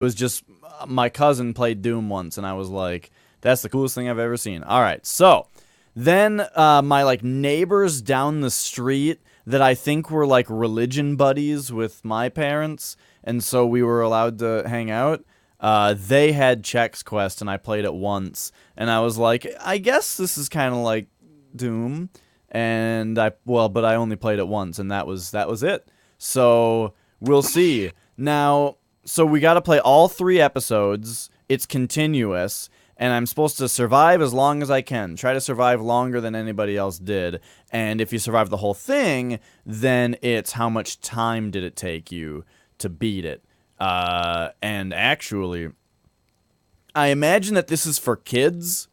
It was just my cousin played Doom once, and I was like, that's the coolest thing I've ever seen. All right, so then my like neighbors down the street that I think were like religion buddies with my parents, and so we were allowed to hang out. They had Chex Quest, and I played it once, and I was like, I guess this is kind of like Doom, and but I only played it once, and that was it. So we'll see now. So we got to play all 3 episodes. It's continuous, and I'm supposed to survive as long as I can. Try to survive longer than anybody else did. And if you survive the whole thing, then it's how much time did it take you to beat it. And actually, I imagine that this is for kids,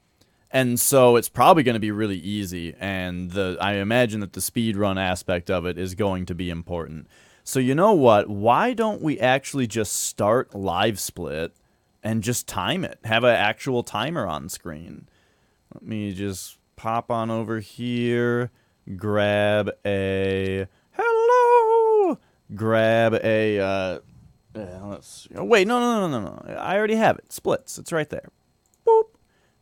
and so it's probably going to be really easy. And I imagine that the speedrun aspect of it is going to be important. So you know what? Why don't we actually just start Live Split and just time it? Have an actual timer on screen. Let me just pop on over here, grab a... Hello! Grab a... let's... Oh, wait, no. I already have it. Splits. It's right there. Boop.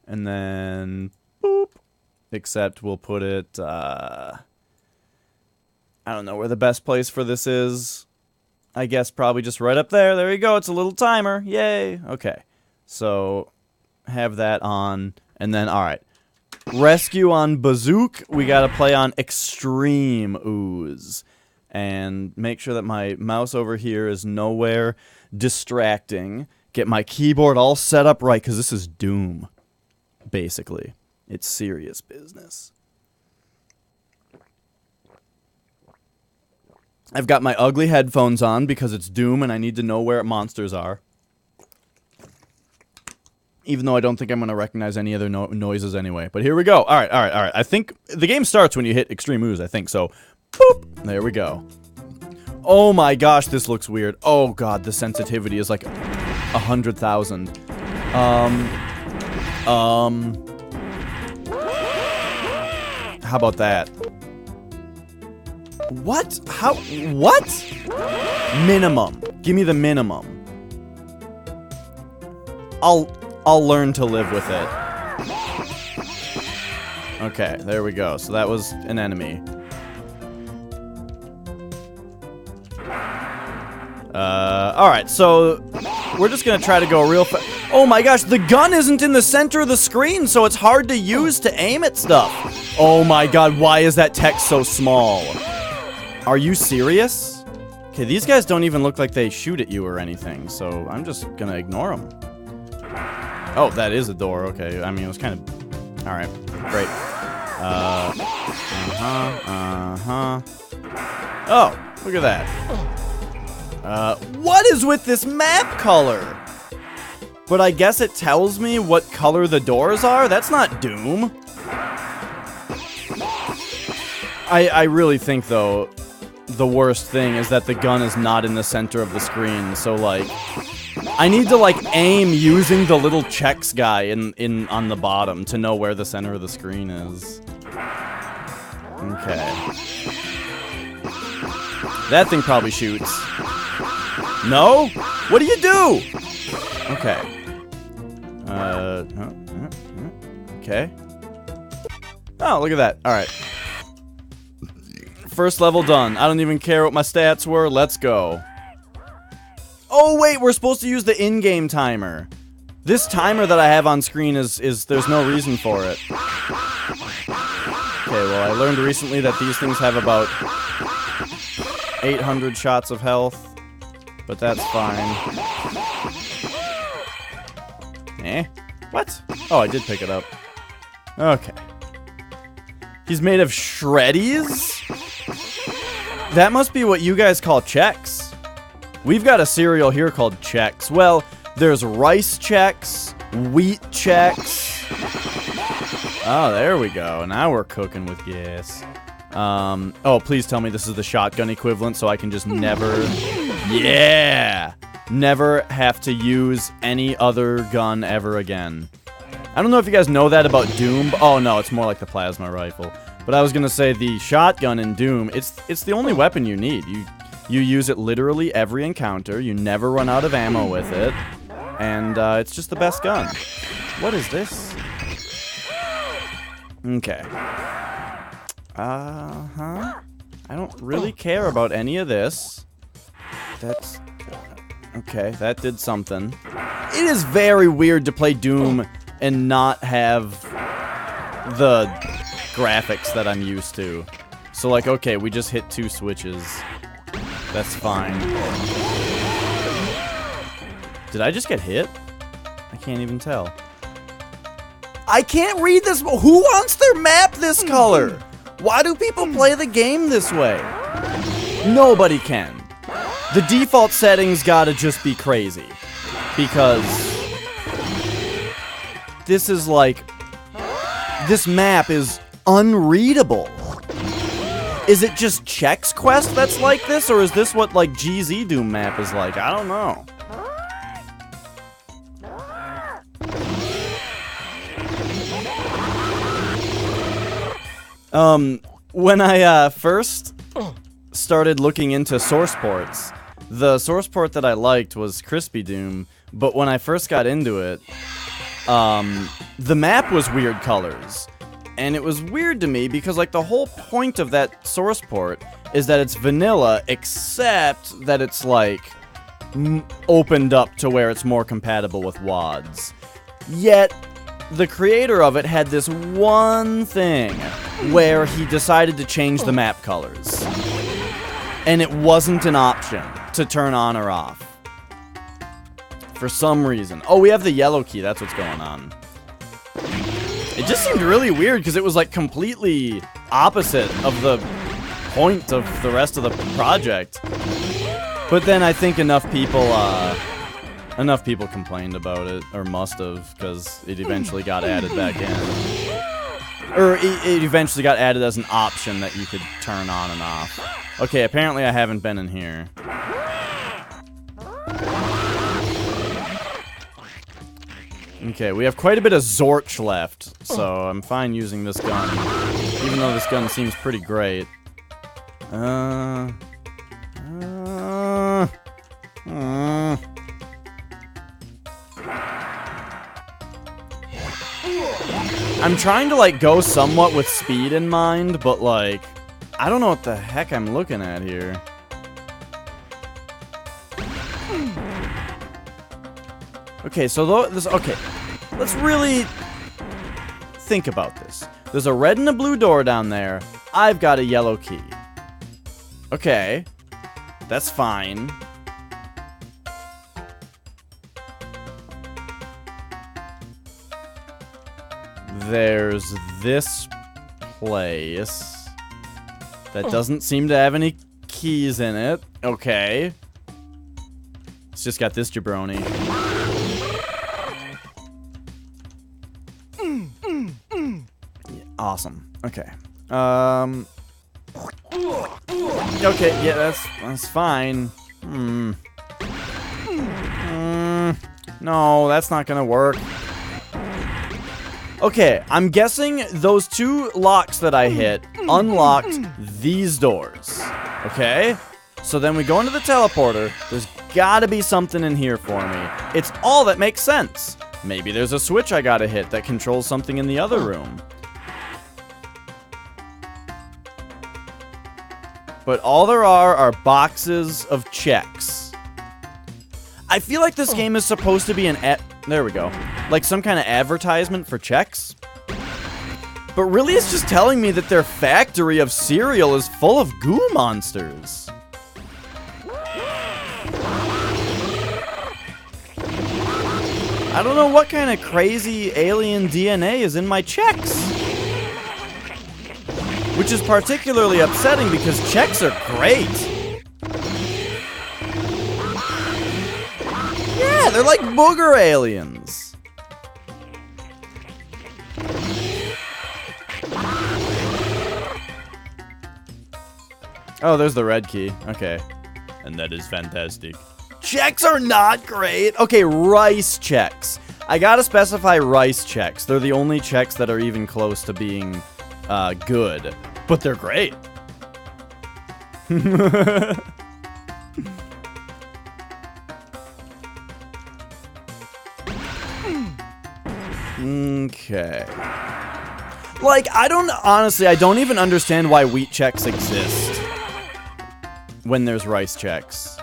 And then... Boop. Except we'll put it... I don't know where the best place for this is. I guess probably just right up there. There you go. It's a little timer. Yay. Okay. So, have that on. And then, alright. Rescue on Bazook. We gotta play on Extreme Ooze. And make sure that my mouse over here is nowhere distracting. Get my keyboard all set up right, because this is Doom. Basically. It's serious business. I've got my ugly headphones on because it's Doom and I need to know where monsters are. Even though I don't think I'm going to recognize any other noises anyway. But here we go. Alright. I think the game starts when you hit Extreme Ooze, I think. So, boop. There we go. Oh my gosh, this looks weird. Oh god, the sensitivity is like 100,000. How about that? What? How? What? Minimum. Give me the minimum. I'll learn to live with it. Okay, there we go. So that was an enemy. Alright, so we're just gonna try to go real fast. Oh my gosh, the gun isn't in the center of the screen, so it's hard to use to aim at stuff. Oh my god, why is that text so small? Are you serious? Okay, these guys don't even look like they shoot at you or anything, so I'm just gonna ignore them. Oh, that is a door, okay. I mean, it was kind of... Alright, great. Oh, look at that. What is with this map color? But I guess it tells me what color the doors are? That's not Doom. I really think, though, the worst thing is that the gun is not in the center of the screen, so, like... I need to, like, aim using the little Chex guy on the bottom to know where the center of the screen is. Okay. That thing probably shoots. No? What do you do? Okay. Okay. Oh, look at that. Alright. First level done. I don't even care what my stats were. Let's go. Oh, wait, we're supposed to use the in-game timer. This timer that I have on screen is there's no reason for it. Okay, well, I learned recently that these things have about 800 shots of health, but that's fine. Eh? What? Oh, I did pick it up. Okay. He's made of shreddies? That must be what you guys call Chex. We've got a cereal here called Chex. Well, there's rice Chex, wheat Chex. Oh, there we go. Now we're cooking with gas. Oh, please tell me this is the shotgun equivalent so I can just never... Yeah! Never have to use any other gun ever again. I don't know if you guys know that about Doom. Oh, no, it's more like the plasma rifle. But I was gonna say the shotgun in Doom, it's the only weapon you need. You use it literally every encounter. You never run out of ammo with it. And it's just the best gun. What is this? Okay. I don't really care about any of this. That's... Okay, that did something. It is very weird to play Doom and not have the graphics that I'm used to. So, like, okay, we just hit 2 switches. That's fine. Did I just get hit? I can't even tell. I can't read this. Who wants their map this color? Why do people play the game this way? Nobody can. The default settings gotta just be crazy. Because this is like... This map is unreadable. Is it just Chex Quest that's like this? Or is this what, like, GZ Doom map is like? I don't know. When I, first started looking into source ports, the source port that I liked was Crispy Doom, but when I first got into it, the map was weird colors. And it was weird to me because, like, the whole point of that source port is that it's vanilla, except that it's, like, opened up to where it's more compatible with WADs. Yet, the creator of it had this one thing where he decided to change the map colors. And it wasn't an option to turn on or off. For some reason. Oh, we have the yellow key. That's what's going on. It just seemed really weird because it was like completely opposite of the point of the rest of the project. But then I think enough people complained about it, or must have, because it eventually got added back in. Or it eventually got added as an option that you could turn on and off. Okay, apparently I haven't been in here. Okay, we have quite a bit of Zorch left, so I'm fine using this gun. Even though this gun seems pretty great. I'm trying to, like, go somewhat with speed in mind, but, like, I don't know what the heck I'm looking at here. Okay, so okay, let's really think about this. There's a red and a blue door down there. I've got a yellow key. Okay, that's fine. There's this place that doesn't seem to have any keys in it. Okay. It's just got this jabroni. Awesome. Okay. Okay, yeah, that's fine. No, that's not gonna work. Okay, I'm guessing those 2 locks that I hit unlocked these doors. Okay? So then we go into the teleporter. There's gotta be something in here for me. It's all that makes sense. Maybe there's a switch I gotta hit that controls something in the other room. But all there are boxes of Chex. I feel like this game is supposed to be there we go. Like some kind of advertisement for Chex. But really it's just telling me that their factory of cereal is full of goo monsters. I don't know what kind of crazy alien DNA is in my Chex. Which is particularly upsetting because Chex are great. Yeah, they're like booger aliens. Oh, there's the red key. Okay. And that is fantastic. Chex are not great. Okay, rice Chex. I gotta specify rice Chex. They're the only Chex that are even close to being good. But they're great. Okay. Like, I don't even understand why wheat Chex exist when there's rice Chex.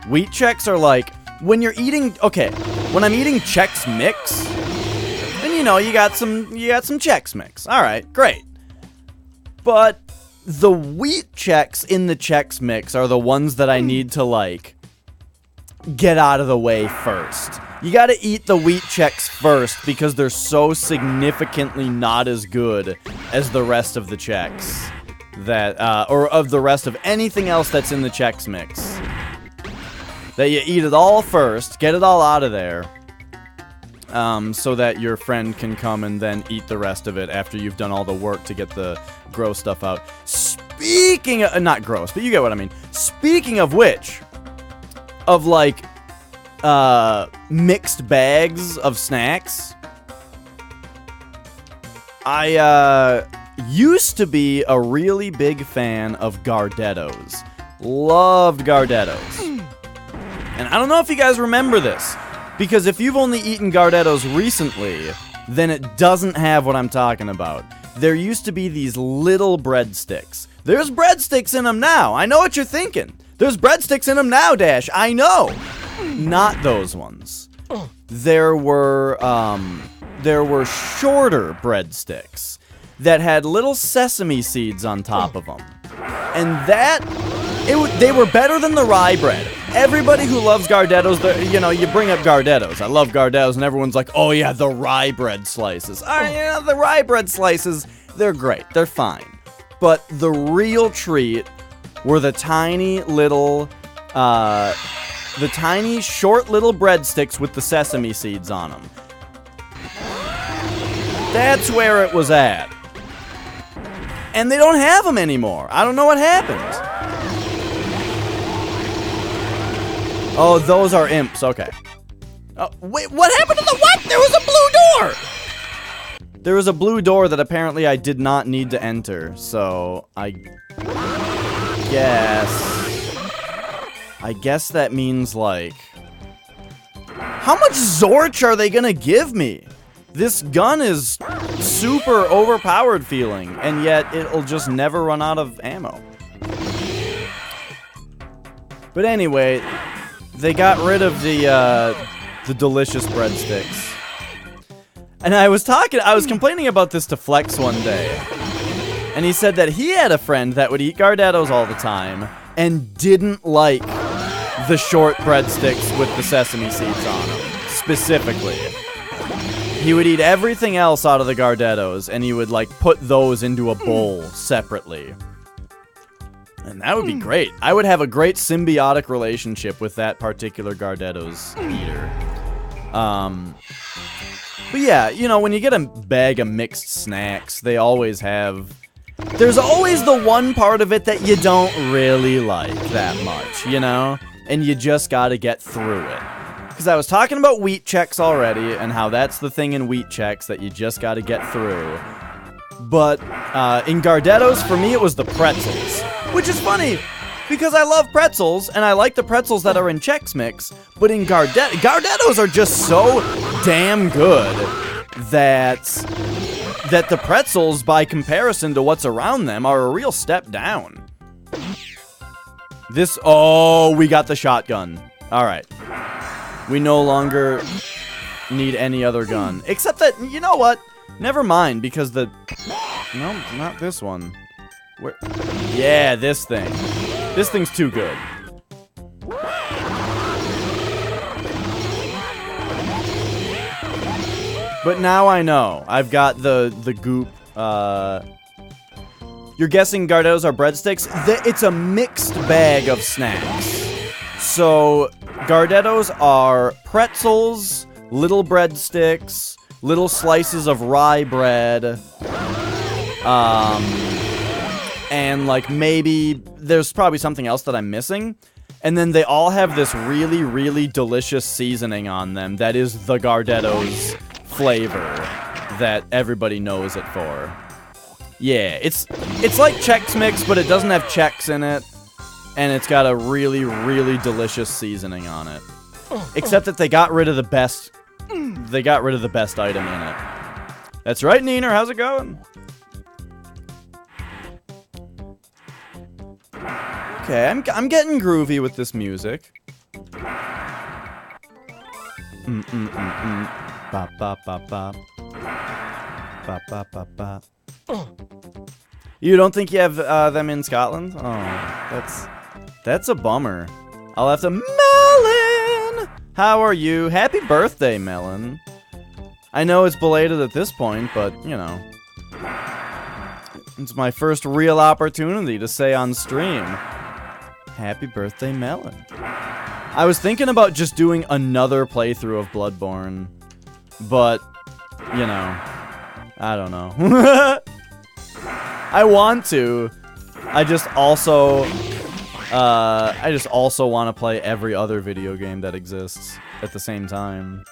Wheat Chex are like, when you're eating, okay, when I'm eating Chex Mix, then you know, you got some Chex Mix. All right, great. But the wheat Chex in the Chex Mix are the ones that I need to, like, get out of the way first. You gotta eat the wheat Chex first because they're so significantly not as good as the rest of the Chex. Or of the rest of anything else that's in the Chex Mix. That you eat it all first, get it all out of there, so that your friend can come and then eat the rest of it after you've done all the work to get the gross stuff out. Speaking of, not gross, but you get what I mean. Speaking of which, of like, mixed bags of snacks, I, used to be a really big fan of Gardettos. Loved Gardettos. And I don't know if you guys remember this, because if you've only eaten Gardettos recently, then it doesn't have what I'm talking about. There used to be these little breadsticks. There's breadsticks in them now. I know what you're thinking. There's breadsticks in them now, Dash. I know. Not those ones. There were shorter breadsticks that had little sesame seeds on top of them. And they were better than the rye bread. Everybody who loves Gardettos, you know, you bring up Gardettos. I love Gardettos, and everyone's like, oh yeah, the rye bread slices. The rye bread slices, they're great. They're fine. But the real treat were the tiny little, short little breadsticks with the sesame seeds on them. That's where it was at. And they don't have them anymore. I don't know what happened. Oh, those are imps. Okay. Oh, wait, what happened to the what? There was a blue door! There was a blue door that apparently I did not need to enter, so I guess that means, like, how much Zorch are they gonna give me? This gun is super overpowered feeling, and yet it'll just never run out of ammo. But anyway, they got rid of the delicious breadsticks. And I was complaining about this to Flex one day. And he said that he had a friend that would eat Gardettos all the time and didn't like the short breadsticks with the sesame seeds on them, specifically. He would eat everything else out of the Gardettos, and he would, like, put those into a bowl separately. And that would be great. I would have a great symbiotic relationship with that particular Gardettos eater. But yeah, you know, when you get a bag of mixed snacks, they always have... There's always the one part of it that you don't really like that much, you know? And you just gotta get through it. Because I was talking about wheat Chex already, and how that's the thing in wheat Chex that you just gotta get through. But in Gardettos, for me, it was the pretzels. Which is funny, because I love pretzels, and I like the pretzels that are in Chex Mix, but in Gardettos are just so damn good that the pretzels, by comparison to what's around them, are a real step down. Oh, we got the shotgun. Alright. We no longer need any other gun. Except that, you know what? Never mind, because no, not this one. Where? Yeah, this thing. This thing's too good. But now I know. I've got the goop. You're guessing Gardettos are breadsticks? It's a mixed bag of snacks. So, Gardettos are pretzels, little breadsticks, little slices of rye bread, and, like, maybe there's probably something else that I'm missing. And then they all have this really, really delicious seasoning on them that is the Gardettos flavor that everybody knows it for. Yeah, it's like Chex Mix, but it doesn't have Chex in it. And it's got a really, really delicious seasoning on it. Except that they got rid of the best they got rid of the best item in it. That's right, Neener. How's it going? Okay, I'm getting groovy with this music. Bop bop bop bop. Bop bop bop bop. You don't think you have them in Scotland? Oh, that's a bummer. I'll have to. Melon, how are you? Happy birthday, Melon. I know it's belated at this point, but you know, it's my first real opportunity to say on stream, happy birthday, Melon. I was thinking about just doing another playthrough of Bloodborne, but you know, I don't know. I want to. I just also want to play every other video game that exists at the same time.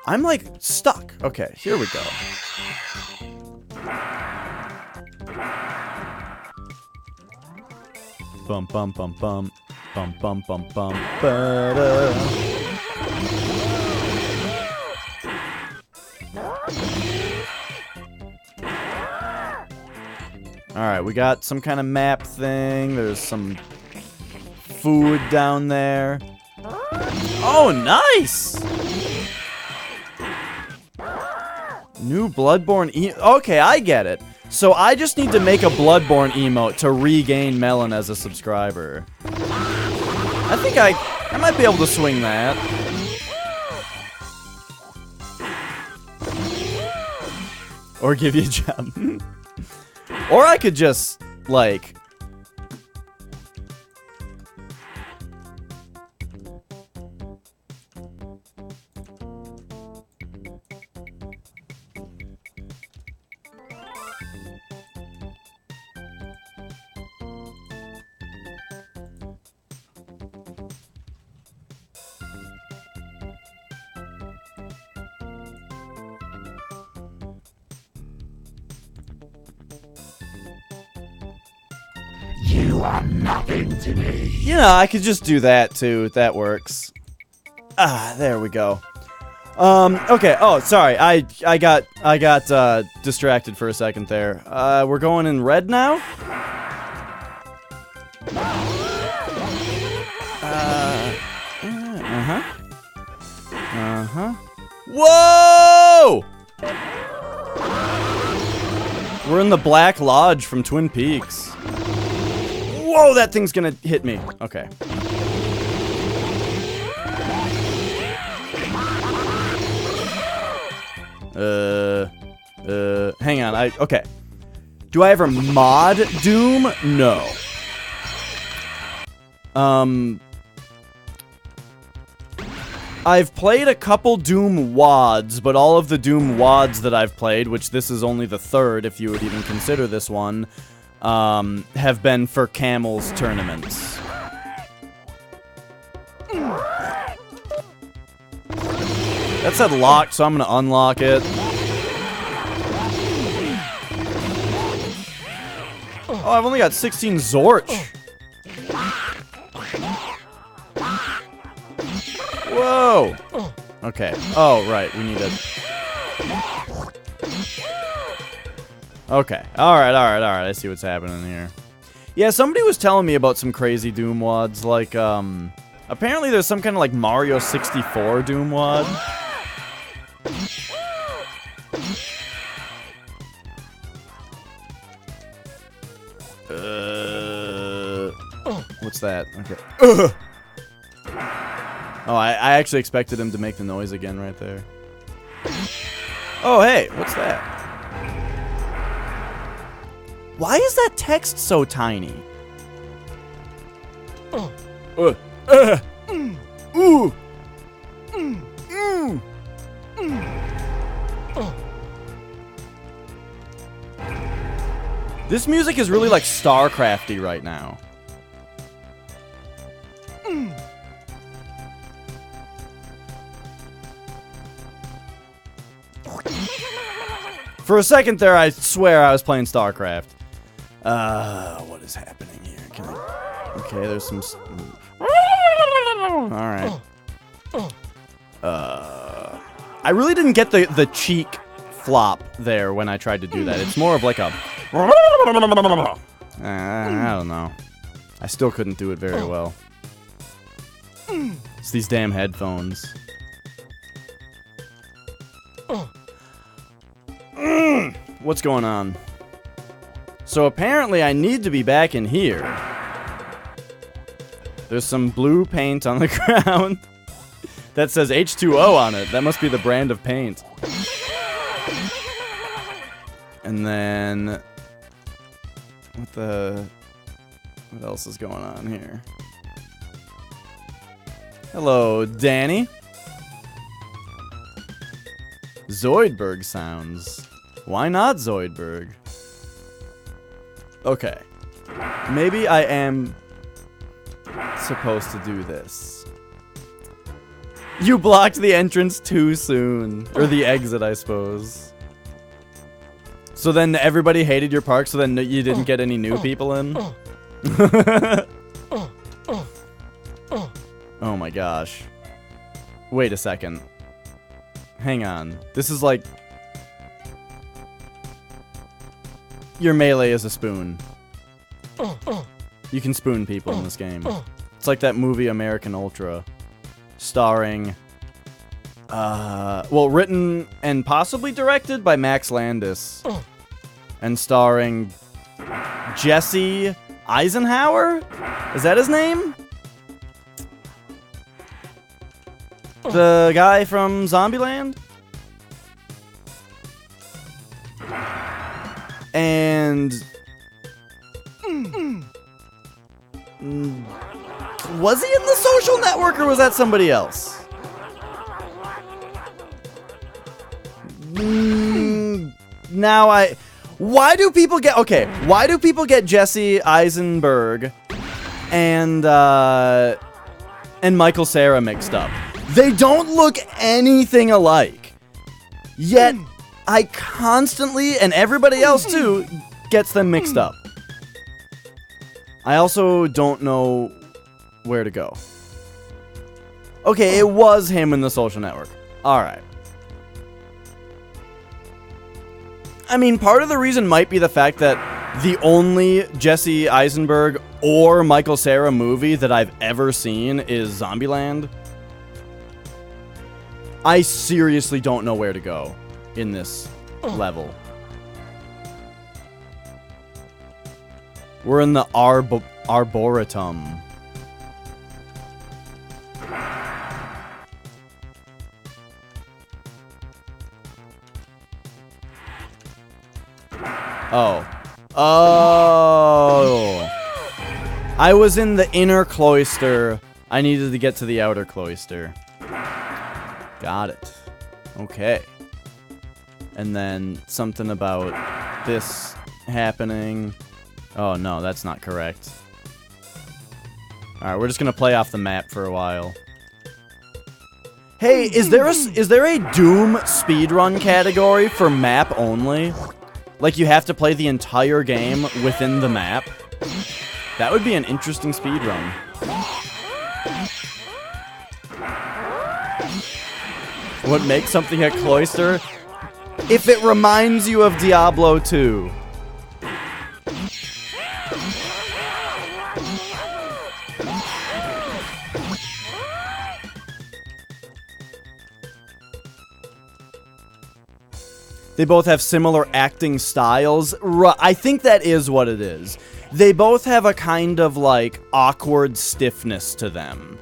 I'm like stuck. Okay, here we go. Bum bum bum bum bum bum bum bum ba-da. Alright, we got some kind of map thing. There's some food down there. Oh, nice! New Bloodborne okay, I get it. So I just need to make a Bloodborne emote to regain Melon as a subscriber. I think I might be able to swing that. Or give you a gem. Or I could just, like... You are nothing to me. You know, I could just do that too. That works. Ah, there we go. Okay. Oh, sorry. I got distracted for a second there. We're going in red now. Whoa! We're in the Black Lodge from Twin Peaks. Whoa, that thing's gonna hit me. Okay. Hang on, okay. Do I ever mod Doom? No. I've played a couple Doom WADs, but all of the Doom WADs that I've played, which this is only the third if you would even consider this one, have been for camels tournaments. That said locked, so I'm gonna unlock it. Oh, I've only got 16 Zorch. Whoa! Okay. Oh, right. We need to... Okay. Alright. I see what's happening here. Yeah, somebody was telling me about some crazy Doom WADs. Like, apparently there's some kind of, like, Mario 64 Doom WAD. What's that? Okay. Oh, I actually expected him to make the noise again right there. Oh, hey, what's that? Why is that text so tiny? This music is really like StarCrafty right now. For a second there, I swear I was playing StarCraft. What is happening here? Can I... Okay, there's some... Alright. I really didn't get the cheek flop there when I tried to do that. It's more of like a... I don't know. I still couldn't do it very well. It's these damn headphones. What's going on? So apparently I need to be back in here. There's some blue paint on the ground that says H2O on it. That must be the brand of paint. And then... What else is going on here? Hello, Danny. Zoidberg sounds. Why not Zoidberg? Okay. Maybe I am supposed to do this. You blocked the entrance too soon. Or the exit, I suppose. So then everybody hated your park, so then you didn't get any new people in? Oh my gosh. Wait a second. Hang on. This is like... Your melee is a spoon. You can spoon people in this game. It's like that movie American Ultra. Starring... well, written and possibly directed by Max Landis. And starring... Jesse Eisenhower? Is that his name? The guy from Zombieland? And... Was he in The Social Network, or was that somebody else? Now why do people get... Okay, why do people get Jesse Eisenberg and Michael Cera mixed up? They don't look anything alike. Yet, I constantly, and everybody else too, gets them mixed up. I also don't know where to go. Okay, it was him in The Social Network. Alright. I mean, part of the reason might be the fact that the only Jesse Eisenberg or Michael Cera movie that I've ever seen is Zombieland. I seriously don't know where to go in this level. We're in the Arboretum. Oh. Oh. I was in the inner cloister. I needed to get to the outer cloister. Got it. Okay. And then something about this happening. Oh, no, that's not correct. Alright, we're just gonna play off the map for a while. Hey, is there a Doom speedrun category for map only? Like, you have to play the entire game within the map? That would be an interesting speedrun. What makes something a cloister? If it reminds you of Diablo 2. They both have similar acting styles. I think that is what it is. They both have a kind of, like, awkward stiffness to them.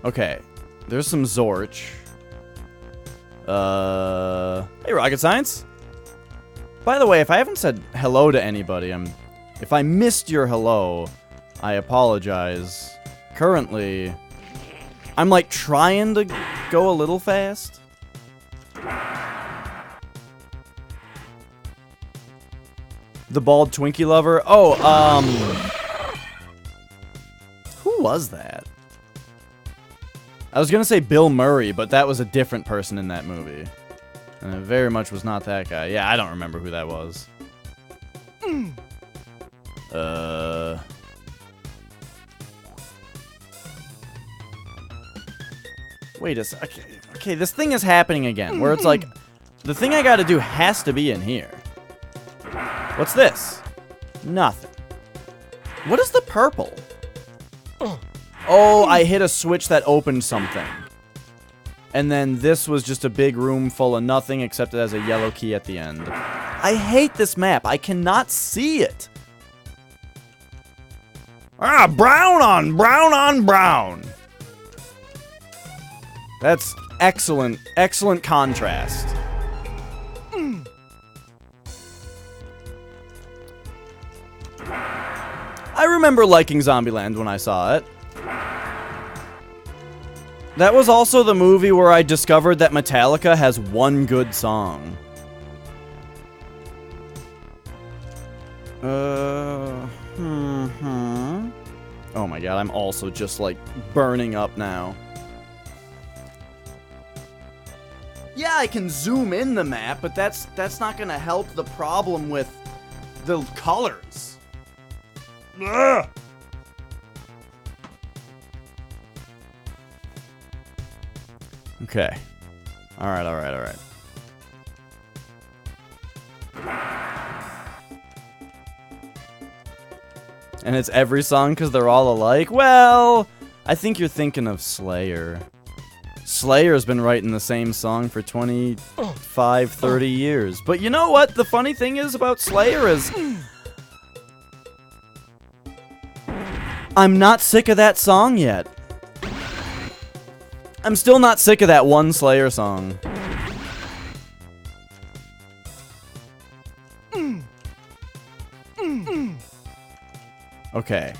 Okay. There's some Zorch. Hey, Rocket Science. By the way, if I haven't said hello to anybody, if I missed your hello, I apologize. Currently... I'm, like, trying to go a little fast. The bald Twinkie lover? Oh, who was that? I was gonna say Bill Murray, but that was a different person in that movie. And it very much was not that guy. Yeah, I don't remember who that was. Wait a sec. Okay, this thing is happening again, where it's like, the thing I gotta do has to be in here. What's this? Nothing. What is the purple? Oh, I hit a switch that opened something. And then this was just a big room full of nothing except it has a yellow key at the end. I hate this map. I cannot see it. Ah, brown on brown. That's excellent, excellent contrast. I remember liking Zombieland when I saw it. That was also the movie where I discovered that Metallica has one good song. Oh my god, I'm also just like burning up now. Yeah, I can zoom in the map, but that's not gonna help the problem with the colors. Ugh. Okay. Alright. And it's every song because they're all alike? Well, I think you're thinking of Slayer. Slayer's been writing the same song for 25, 30 years. But you know what the funny thing is about Slayer is... I'm not sick of that song yet. I'm still not sick of that one Slayer song. Okay.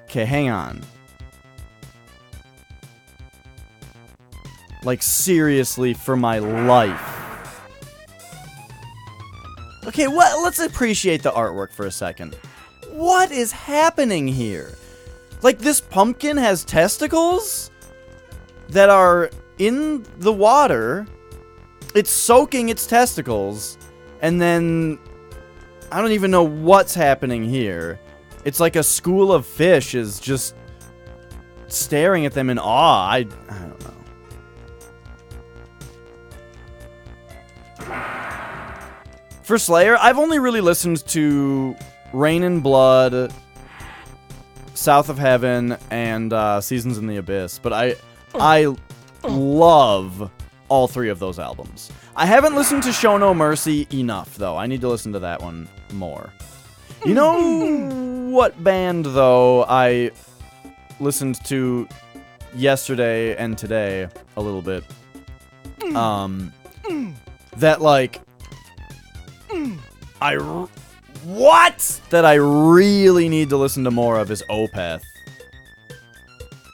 Okay, hang on. Like, seriously, for my life. Okay, let's appreciate the artwork for a second. What is happening here? Like, this pumpkin has testicles that are in the water. It's soaking its testicles. And then, I don't even know what's happening here. It's like a school of fish is just staring at them in awe. I don't know. For Slayer, I've only really listened to Rain and Blood, South of Heaven, and Seasons in the Abyss, but I love all three of those albums. I haven't listened to Show No Mercy enough, though. I need to listen to that one more. You know what band, though, I listened to yesterday and today a little bit? That, like... That I really need to listen to more of is Opeth.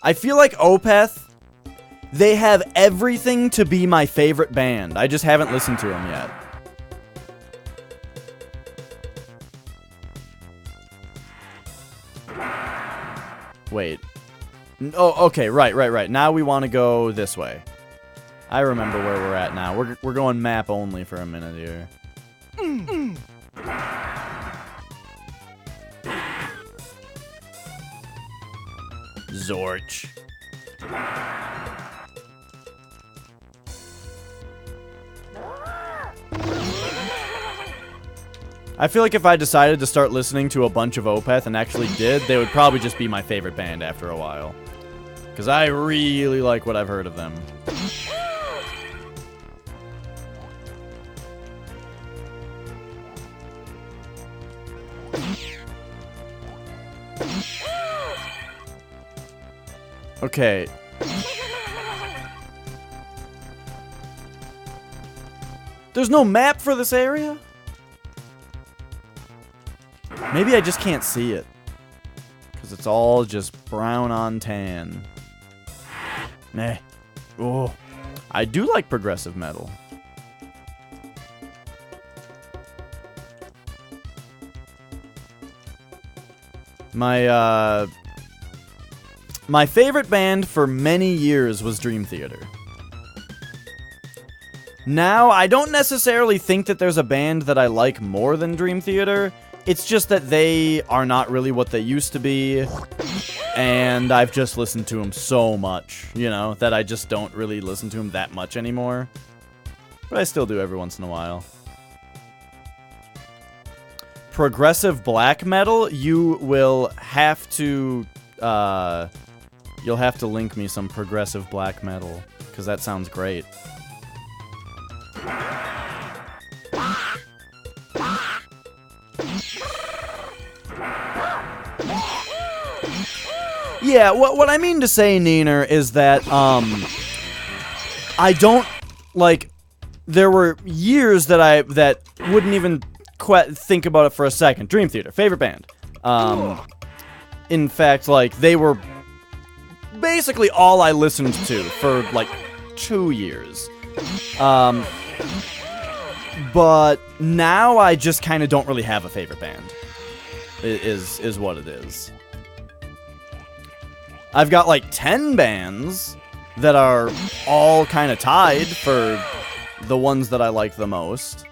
I feel like Opeth, they have everything to be my favorite band. I just haven't listened to them yet. Wait. Oh, okay, right. Now we want to go this way. I remember where we're at now. We're going map only for a minute here. Zorch. I feel like if I decided to start listening to a bunch of Opeth and actually did, they would probably just be my favorite band after a while. Because I really like what I've heard of them. Okay. There's no map for this area? Maybe I just can't see it. Because it's all just brown on tan. Meh. Oh. I do like progressive metal. My favorite band for many years was Dream Theater. Now, I don't necessarily think that there's a band that I like more than Dream Theater. It's just that they are not really what they used to be. And I've just listened to him so much, you know, that I just don't really listen to him that much anymore. But I still do every once in a while. Progressive black metal, you will have to, you'll have to link me some progressive black metal, because that sounds great. Yeah, what I mean to say, Neener, is that, I don't, like, there were years that wouldn't even think about it for a second. Dream Theater, favorite band. In fact, like, they were basically all I listened to for, like, 2 years. But now I just kind of don't really have a favorite band, is what it is. I've got like 10 bands that are all kind of tied for the ones that I like the most,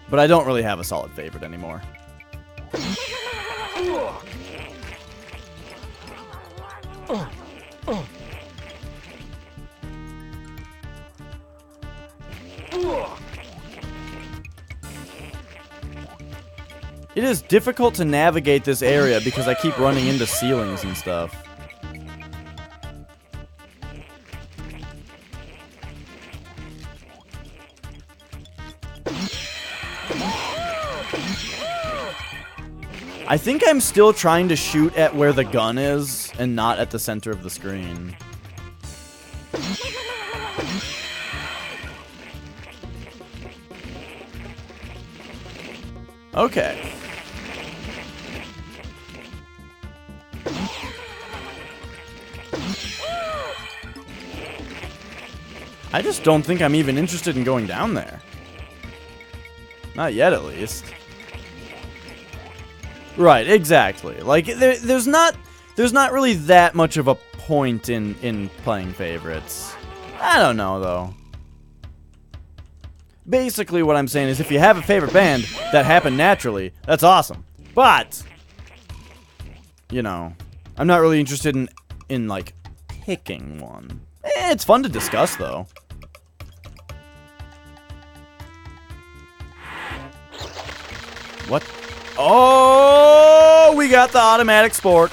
but I don't really have a solid favorite anymore. It is difficult to navigate this area because I keep running into ceilings and stuff. I think I'm still trying to shoot at where the gun is and not at the center of the screen. Okay. I just don't think I'm even interested in going down there. Not yet, at least. Right, exactly. Like, there's not really that much of a point in playing favorites. I don't know, though. Basically, what I'm saying is if you have a favorite band that happened naturally, that's awesome. But, you know, I'm not really interested in like, picking one. It's fun to discuss, though. What? Oh, we got the automatic spork.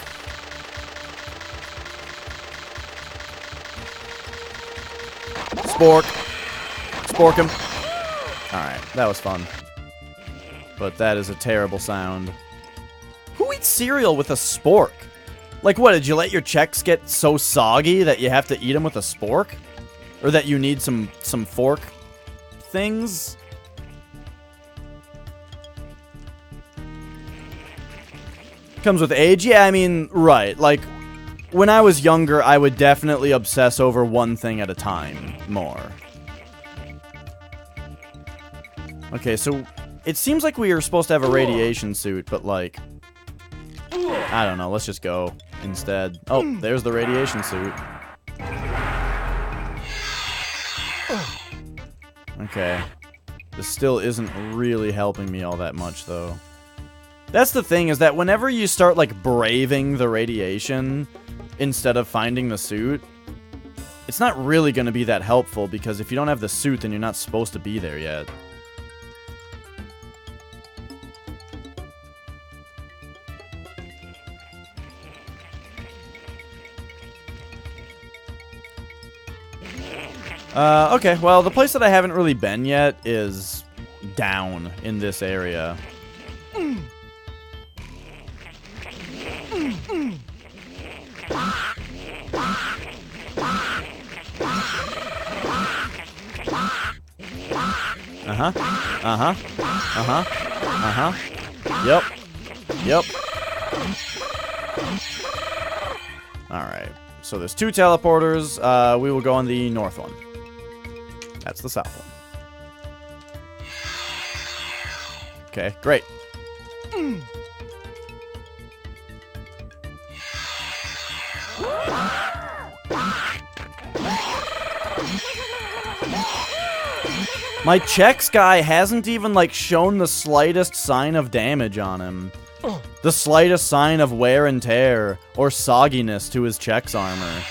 Spork. Spork him. Alright, that was fun. But that is a terrible sound. Who eats cereal with a spork? Like, what, did you let your Chex get so soggy that you have to eat them with a spork? Or that you need some fork things? Comes with age? Yeah, I mean, right. Like, when I was younger, I would definitely obsess over one thing at a time more. Okay, so it seems like we are supposed to have a radiation suit, but like, I don't know, let's just go instead. Oh, there's the radiation suit. Okay. This still isn't really helping me all that much, though. That's the thing, is that whenever you start, like, braving the radiation instead of finding the suit, it's not really going to be that helpful, because if you don't have the suit, then you're not supposed to be there yet. Okay, well, the place that I haven't really been yet is down in this area. Uh-huh. Uh-huh. Uh-huh. Uh-huh. Yep. Yep. Alright. So there's 2 teleporters. We will go on the north one. That's the south one. Okay, great. My Chex guy hasn't even, like, shown the slightest sign of damage on him. the slightest sign of wear and tear or sogginess to his Chex armor.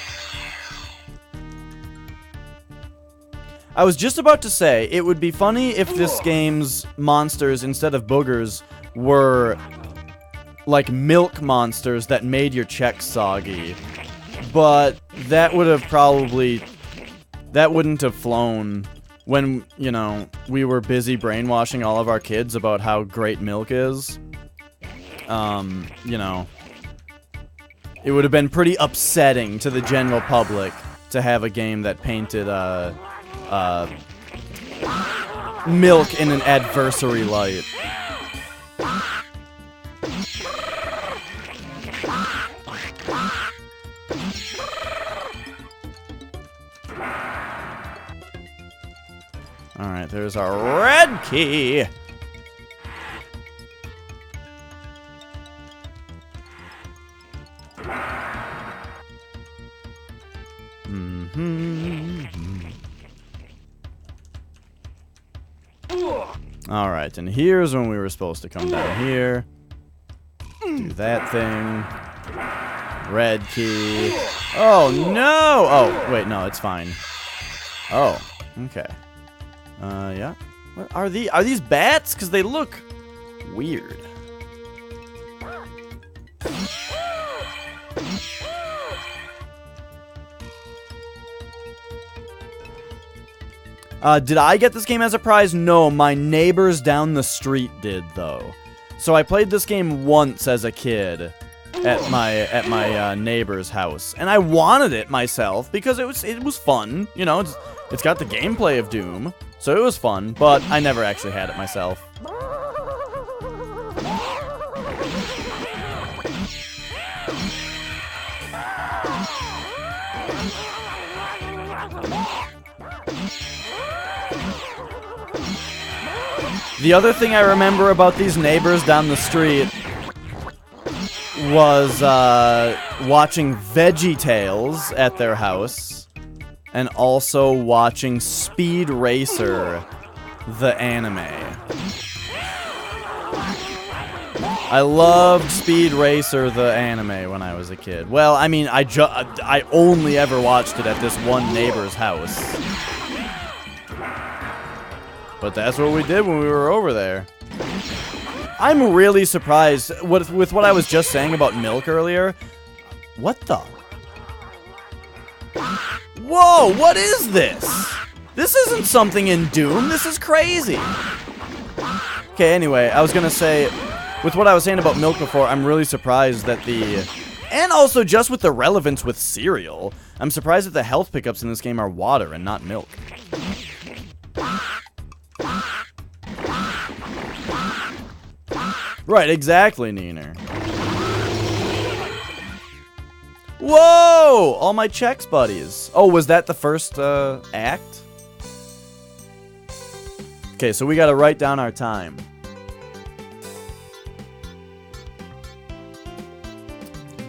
I was just about to say, it would be funny if this game's monsters, instead of boogers, were like milk monsters that made your Chex soggy. But that would have probably... that wouldn't have flown when, you know, we were busy brainwashing all of our kids about how great milk is. You know, it would have been pretty upsetting to the general public to have a game that painted, milk in an adversary light. Alright, there's our red key! Alright, and here's when we were supposed to come down here. Do that thing. Red key. Oh, no! Oh, wait, no, it's fine. Oh, okay. Yeah. What are these? Are these bats? Because they look weird. Did I get this game as a prize? No, my neighbors down the street did, though. So I played this game once as a kid at my neighbor's house, and I wanted it myself because it was fun. You know, it's got the gameplay of Doom, so it was fun. But I never actually had it myself. The other thing I remember about these neighbors down the street was watching VeggieTales at their house, and also watching Speed Racer, the anime. I loved Speed Racer, the anime, when I was a kid. Well, I mean, I only ever watched it at this one neighbor's house. But that's what we did when we were over there. I'm really surprised with what I was just saying about milk earlier. What the? Whoa, what is this? This isn't something in Doom. This is crazy. Okay, anyway, I was gonna say, with what I was saying about milk before, I'm really surprised that and also just with the relevance with cereal, I'm surprised that the health pickups in this game are water and not milk. Right, exactly, Neener. Whoa! All my Chex buddies. Oh, was that the first act? Okay, so we gotta write down our time.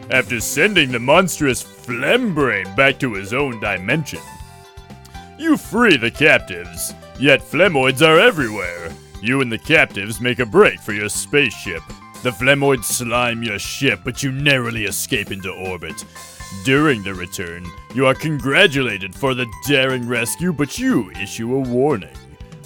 After sending the monstrous Phlegmbrain back to his own dimension, you free the captives, yet Phlegmoids are everywhere. You and the captives make a break for your spaceship. The Phlegmoids slime your ship, but you narrowly escape into orbit. During the return, you are congratulated for the daring rescue, but you issue a warning.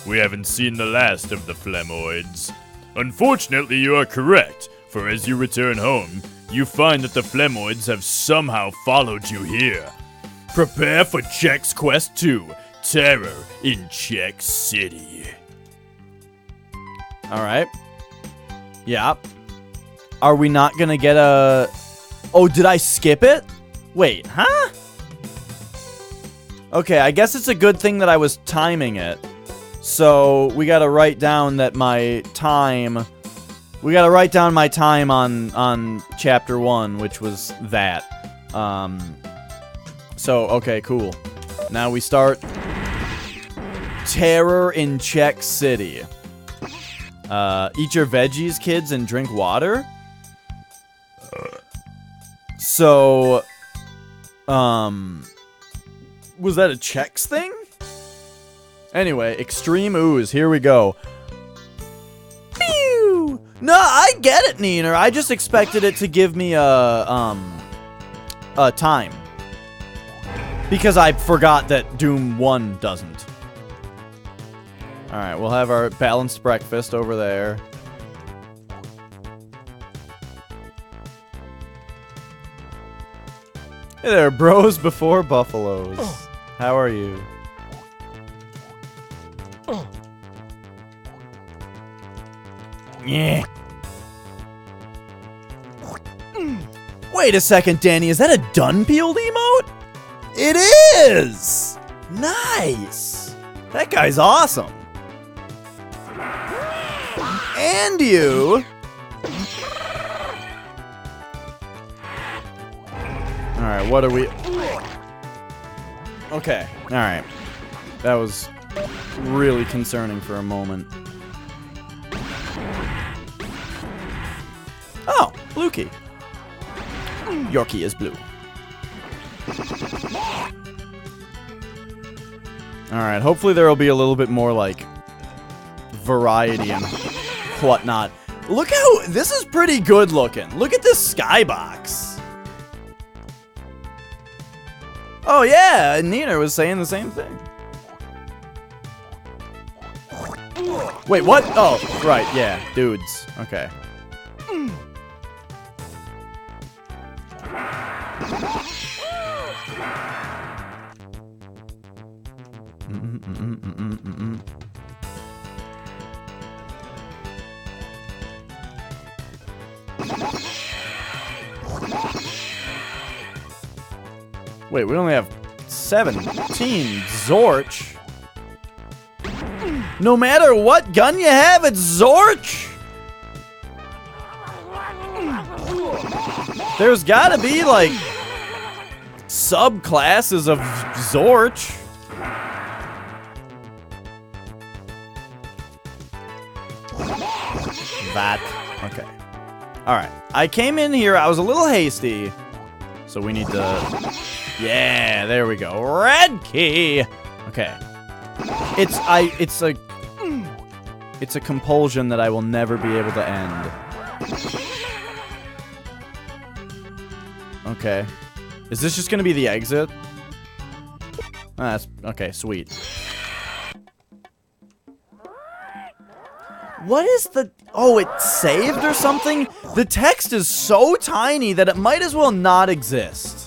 We haven't seen the last of the Phlegmoids. Unfortunately, you are correct, for as you return home, you find that the Phlegmoids have somehow followed you here. Prepare for Chex Quest 2, Terror in Chex City. Alright. Yeah. Are we not gonna get a... Oh, did I skip it? Wait, huh? Okay, I guess it's a good thing that I was timing it. So, we gotta write down that my time... We gotta write down my time on Chapter 1, which was that. So, okay, cool. Now we start... Terror in Chex City. Eat your veggies, kids, and drink water? So, was that a Chex thing? Anyway, extreme ooze, here we go. Pew! No, I get it, Neener. I just expected it to give me a time. Because I forgot that Doom 1 doesn't. Alright, we'll have our balanced breakfast over there. Hey there, bros before buffaloes. How are you? Yeah. Wait a second, Danny. Is that a dun-peeled emote? It is! Nice! That guy's awesome. And you... Alright, what are we... Okay, alright. That was really concerning for a moment. Oh, blue key. Your key is blue. Alright, hopefully there will be a little bit more, like, variety and whatnot. Look how... This is pretty good looking. Look at this skybox. Oh, yeah, Neener was saying the same thing. Wait, what? Oh, right, yeah, dudes. Okay. Wait, we only have 17 Zorch. No matter what gun you have, it's Zorch. There's gotta be, like, subclasses of Zorch. That. Okay. Alright. I came in here, I was a little hasty. So we need to... Yeah, there we go. Red key! Okay. It's a compulsion that I will never be able to end. Okay. Is this just gonna be the exit? Ah, that's... Okay, sweet. What is the... Oh, it saved or something? The text is so tiny that it might as well not exist.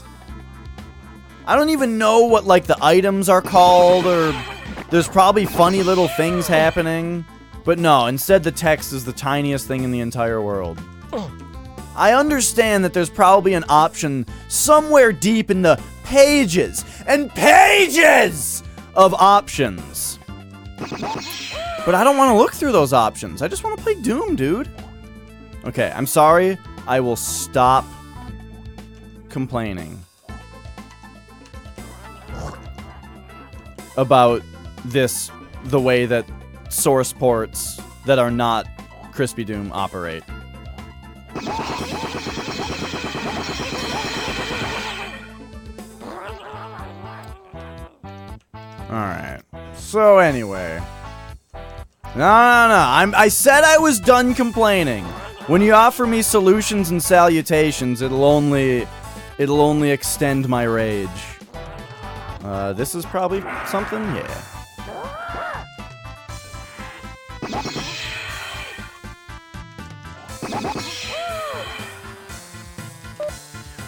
I don't even know what, like, the items are called, or... There's probably funny little things happening. But no, instead the text is the tiniest thing in the entire world. I understand that there's probably an option somewhere deep in the pages and pages of options. But I don't want to look through those options. I just want to play Doom, dude. Okay, I'm sorry. I will stop complaining about this, the way that source ports that are not Crispy Doom operate. Alright. So anyway. No. I said I was done complaining. When you offer me solutions and salutations, it'll only extend my rage. This is probably something? Yeah.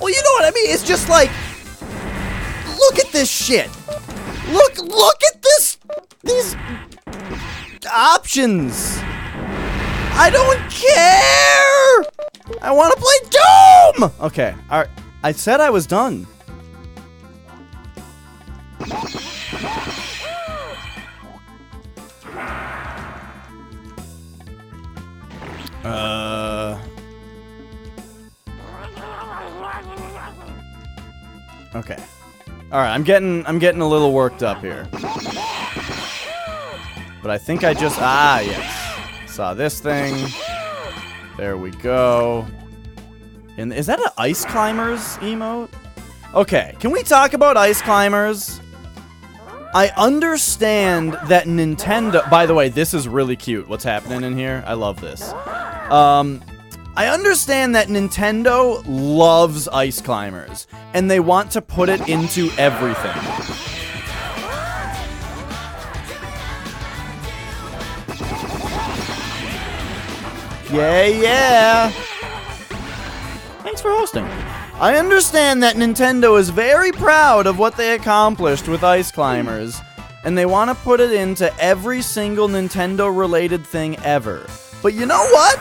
Well, you know what I mean? It's just like, look at this shit. Look at this, these options. I don't care. I want to play Doom. Okay, all right. I said I was done. Okay. All right, I'm getting a little worked up here. But I think I just yes. Saw this thing. There we go. And is that an Ice Climbers emote? Okay, can we talk about Ice Climbers? I understand that Nintendo... By the way, this is really cute. What's happening in here? I love this. I understand that Nintendo loves ice climbers, and they want to put it into everything. Yeah. Thanks for hosting. I understand that Nintendo is very proud of what they accomplished with ice climbers, and they want to put it into every single Nintendo-related thing ever. But you know what?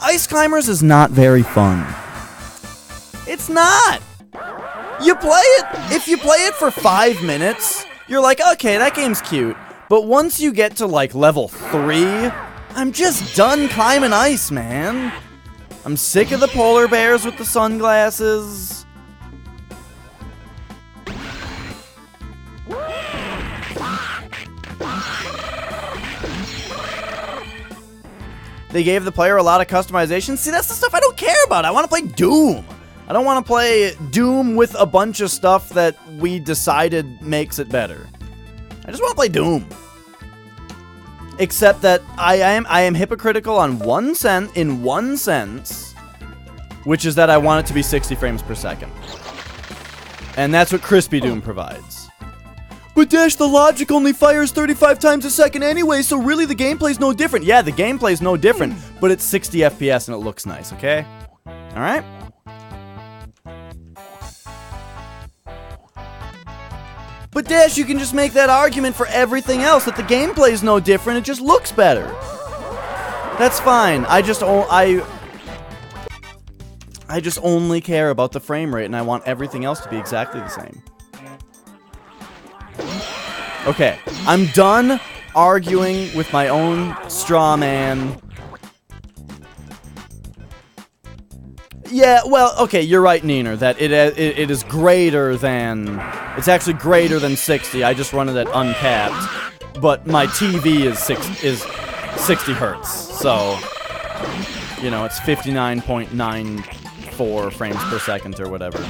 Ice climbers is not very fun. It's not. You play it, if you play it for 5 minutes, you're like, okay, that game's cute. But once you get to like level 3, I'm just done climbing ice, man. I'm sick of the polar bears with the sunglasses. They gave the player a lot of customization. See, that's the stuff I don't care about. I want to play Doom. I don't want to play Doom with a bunch of stuff that we decided makes it better. I just want to play Doom. Except that I am hypocritical on in one sense, which is that I want it to be 60 frames per second. And that's what Crispy Doom provides. But Dash, the logic only fires 35 times a second anyway, so really the gameplay's no different. Yeah, the gameplay's no different, but it's 60 FPS and it looks nice, okay? Alright? But Dash, you can just make that argument for everything else, that the gameplay's no different, it just looks better. That's fine. I just only care about the frame rate, and I want everything else to be exactly the same. Okay, I'm done arguing with my own straw man. Yeah, well, okay, you're right, Neener, that it is greater than... It's actually greater than 60. I just run it at uncapped. But my TV is 60 hertz, so... You know, it's 59.94 frames per second or whatever.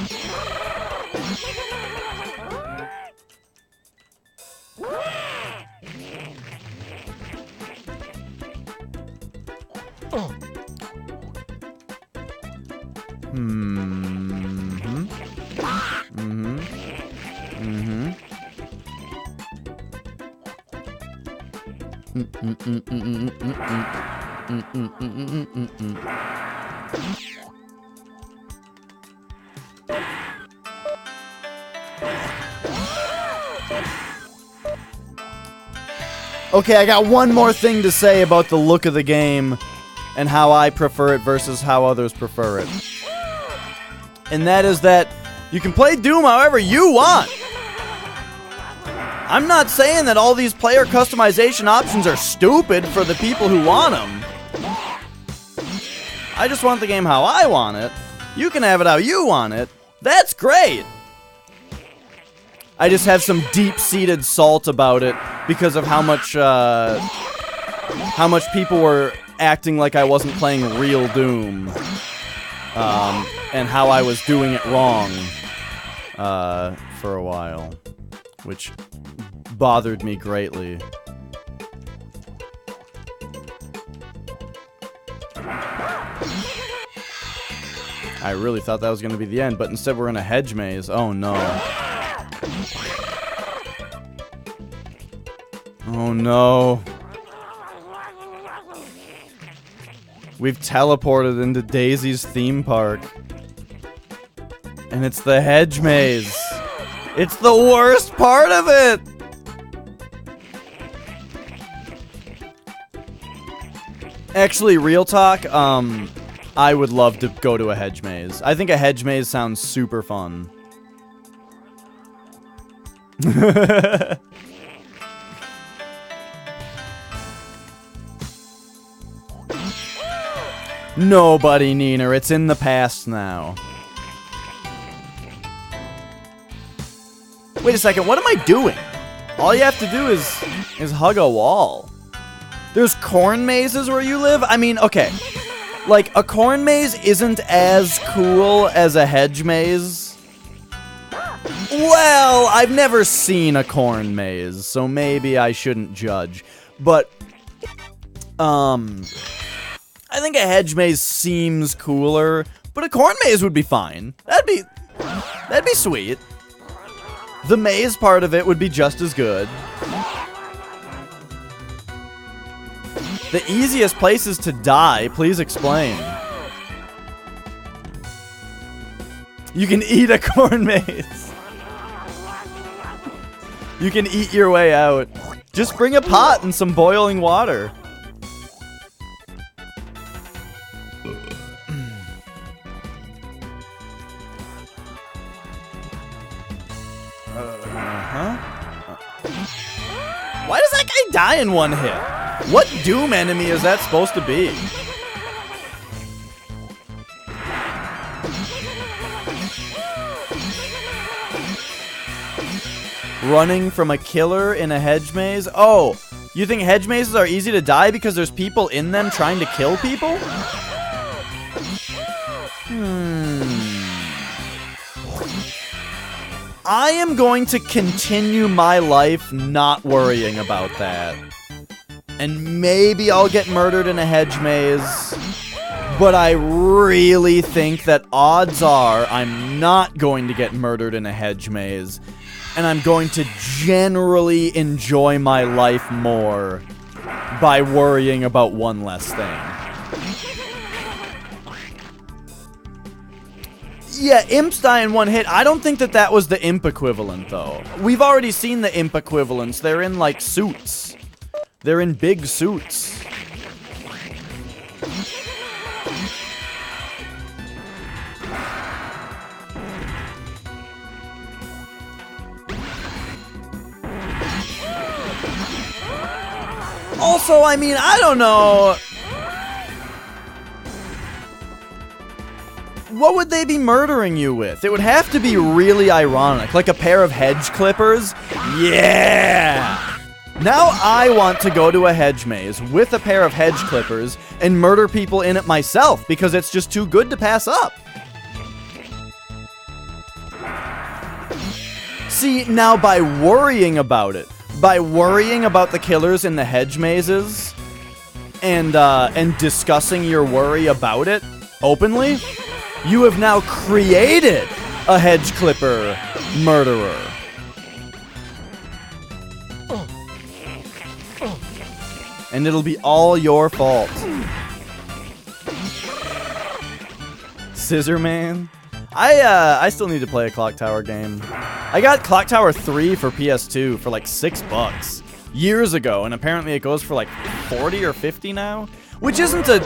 Okay, I got one more thing to say about the look of the game and how I prefer it versus how others prefer it. And that is that you can play Doom however you want. I'm not saying that all these player customization options are stupid for the people who want them. I just want the game how I want it. You can have it how you want it. That's great. I just have some deep-seated salt about it because of how much people were acting like I wasn't playing real Doom. And how I was doing it wrong for a while, which bothered me greatly. I really thought that was going to be the end, but instead we're in a hedge maze. Oh no. Oh no. We've teleported into Daisy's theme park. And it's the hedge maze. It's the worst part of it! Actually, real talk, I would love to go to a hedge maze. I think a hedge maze sounds super fun. Nobody, Neener. It's in the past now. Wait a second. What am I doing? All you have to do is hug a wall. There's corn mazes where you live? I mean, okay. Like, a corn maze isn't as cool as a hedge maze. Well, I've never seen a corn maze, so maybe I shouldn't judge. But I think a hedge maze seems cooler, but a corn maze would be fine. That'd be sweet. The maze part of it would be just as good. The easiest places to die, please explain. You can eat a corn maze. You can eat your way out. Just bring a pot and some boiling water. Why does that guy die in one hit? What Doom enemy is that supposed to be? Running from a killer in a hedge maze? Oh, you think hedge mazes are easy to die because there's people in them trying to kill people? I am going to continue my life not worrying about that. And maybe I'll get murdered in a hedge maze. But I really think that odds are I'm not going to get murdered in a hedge maze. And I'm going to generally enjoy my life more by worrying about one less thing. Yeah, imps die in one hit. I don't think that that was the imp equivalent, though. We've already seen the imp equivalents. They're in, like, suits. They're in big suits. Also, I mean, I don't know. What would they be murdering you with? It would have to be really ironic. Like a pair of hedge clippers? Yeah! Now I want to go to a hedge maze with a pair of hedge clippers and murder people in it myself because it's just too good to pass up. See, now by worrying about it, by worrying about the killers in the hedge mazes and discussing your worry about it openly, you have now created a hedge clipper murderer. And it'll be all your fault. Scissor Man. I still need to play a Clock Tower game. I got Clock Tower 3 for PS2 for like $6 years ago, and apparently it goes for like 40 or 50 now. Which isn't a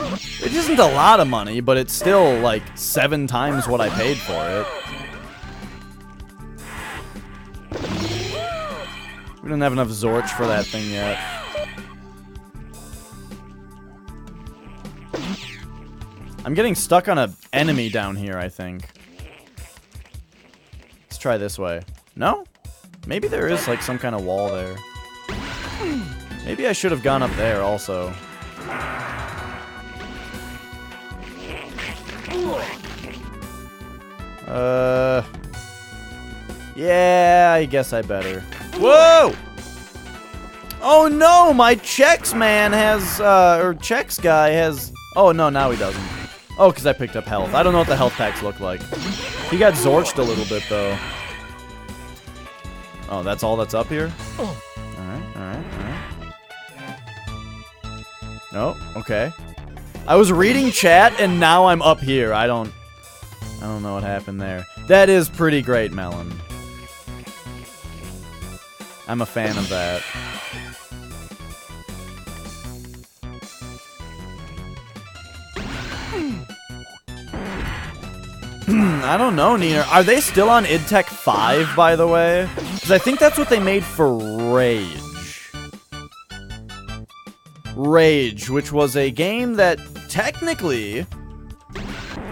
lot of money, but it's still like 7 times what I paid for it. We don't have enough Zorch for that thing yet. I'm getting stuck on an enemy down here, I think. Let's try this way. No? Maybe there is like some kind of wall there. Maybe I should have gone up there also. Yeah, I guess I better. Whoa! Oh no, my Chex man has, or Chex guy has, oh no, now he doesn't. Oh, because I picked up health. I don't know what the health packs look like. He got Zorched a little bit, though. Oh, that's all that's up here? Alright, alright, alright. Oh, okay. I was reading chat, and now I'm up here. I don't know what happened there. That is pretty great, Melon. I'm a fan of that. I don't know, Nina. Are they still on id Tech 5, by the way? Because I think that's what they made for Rage. Rage, which was a game that technically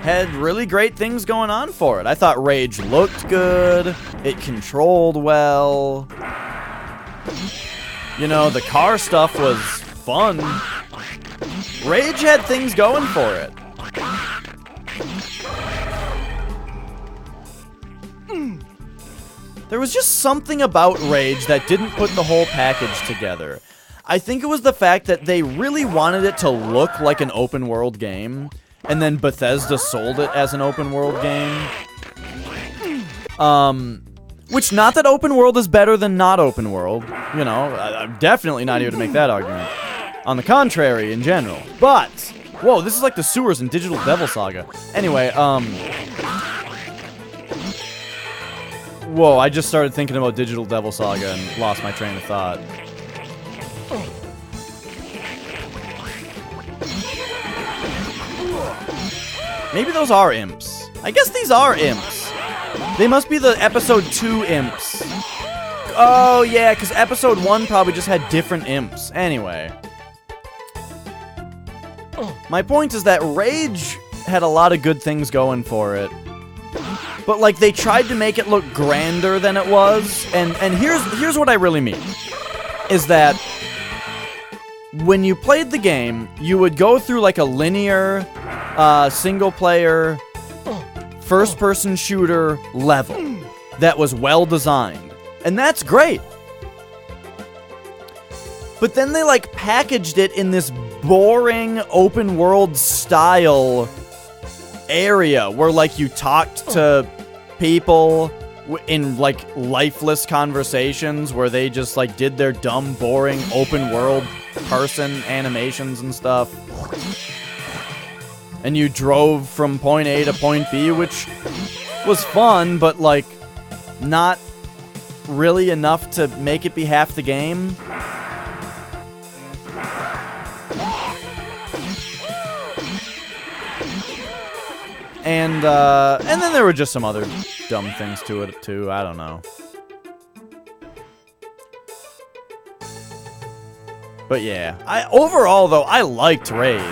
had really great things going on for it. I thought Rage looked good. It controlled well. You know, the car stuff was fun. Rage had things going for it. There was just something about Rage that didn't put the whole package together. I think it was the fact that they really wanted it to look like an open world game, and then Bethesda sold it as an open world game. Which, not that open world is better than not open world. You know, I'm definitely not here to make that argument. On the contrary, in general. But, whoa, this is like the sewers in Digital Devil Saga. Anyway, whoa, I just started thinking about Digital Devil Saga and lost my train of thought. Maybe those are imps. I guess these are imps. They must be the episode 2 imps. Oh, yeah, because episode 1 probably just had different imps. Anyway. My point is that Rage had a lot of good things going for it. But, like, they tried to make it look grander than it was. And here's what I really mean. Is that when you played the game, you would go through, like, a linear, single-player, first-person shooter level that was well-designed. And that's great. But then they, like, packaged it in this boring, open-world style area where, like, you talked to people in, like, lifeless conversations where they just, like, did their dumb, boring, open-world person animations and stuff. And you drove from point A to point B, which was fun, but, like, not really enough to make it be half the game. And then there were just some other dumb things to it, too. I don't know. But yeah, overall, though, I liked Rage.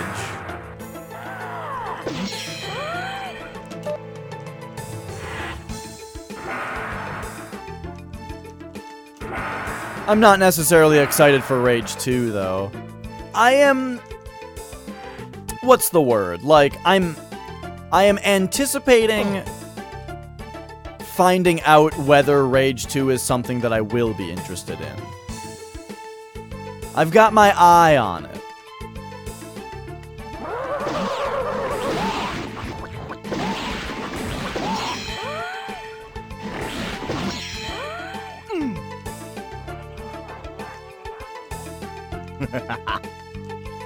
I'm not necessarily excited for Rage 2, though. I am... What's the word? Like, I am anticipating finding out whether Rage 2 is something that I will be interested in. I've got my eye on it.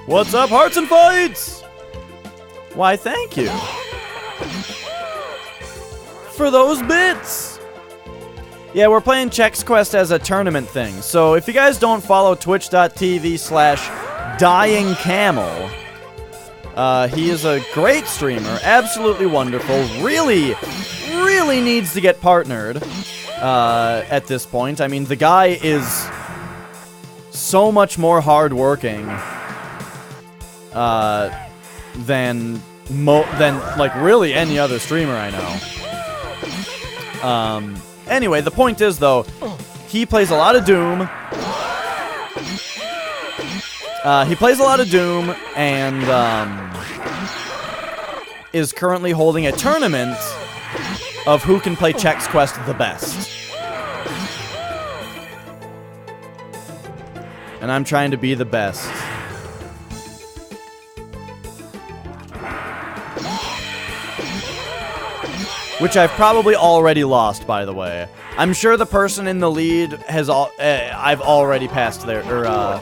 What's up, Hearts and Fights? Why, thank you for those bits. Yeah, we're playing Chex Quest as a tournament thing. So if you guys don't follow twitch.tv/dyingcamel, he is a great streamer, absolutely wonderful, really needs to get partnered at this point. I mean, the guy is so much more hardworking than like really any other streamer I know. Anyway, the point is though, he plays a lot of Doom. And is currently holding a tournament of who can play Chex Quest the best. And I'm trying to be the best. Which I've probably already lost, by the way. I'm sure the person in the lead has I've already passed their, or,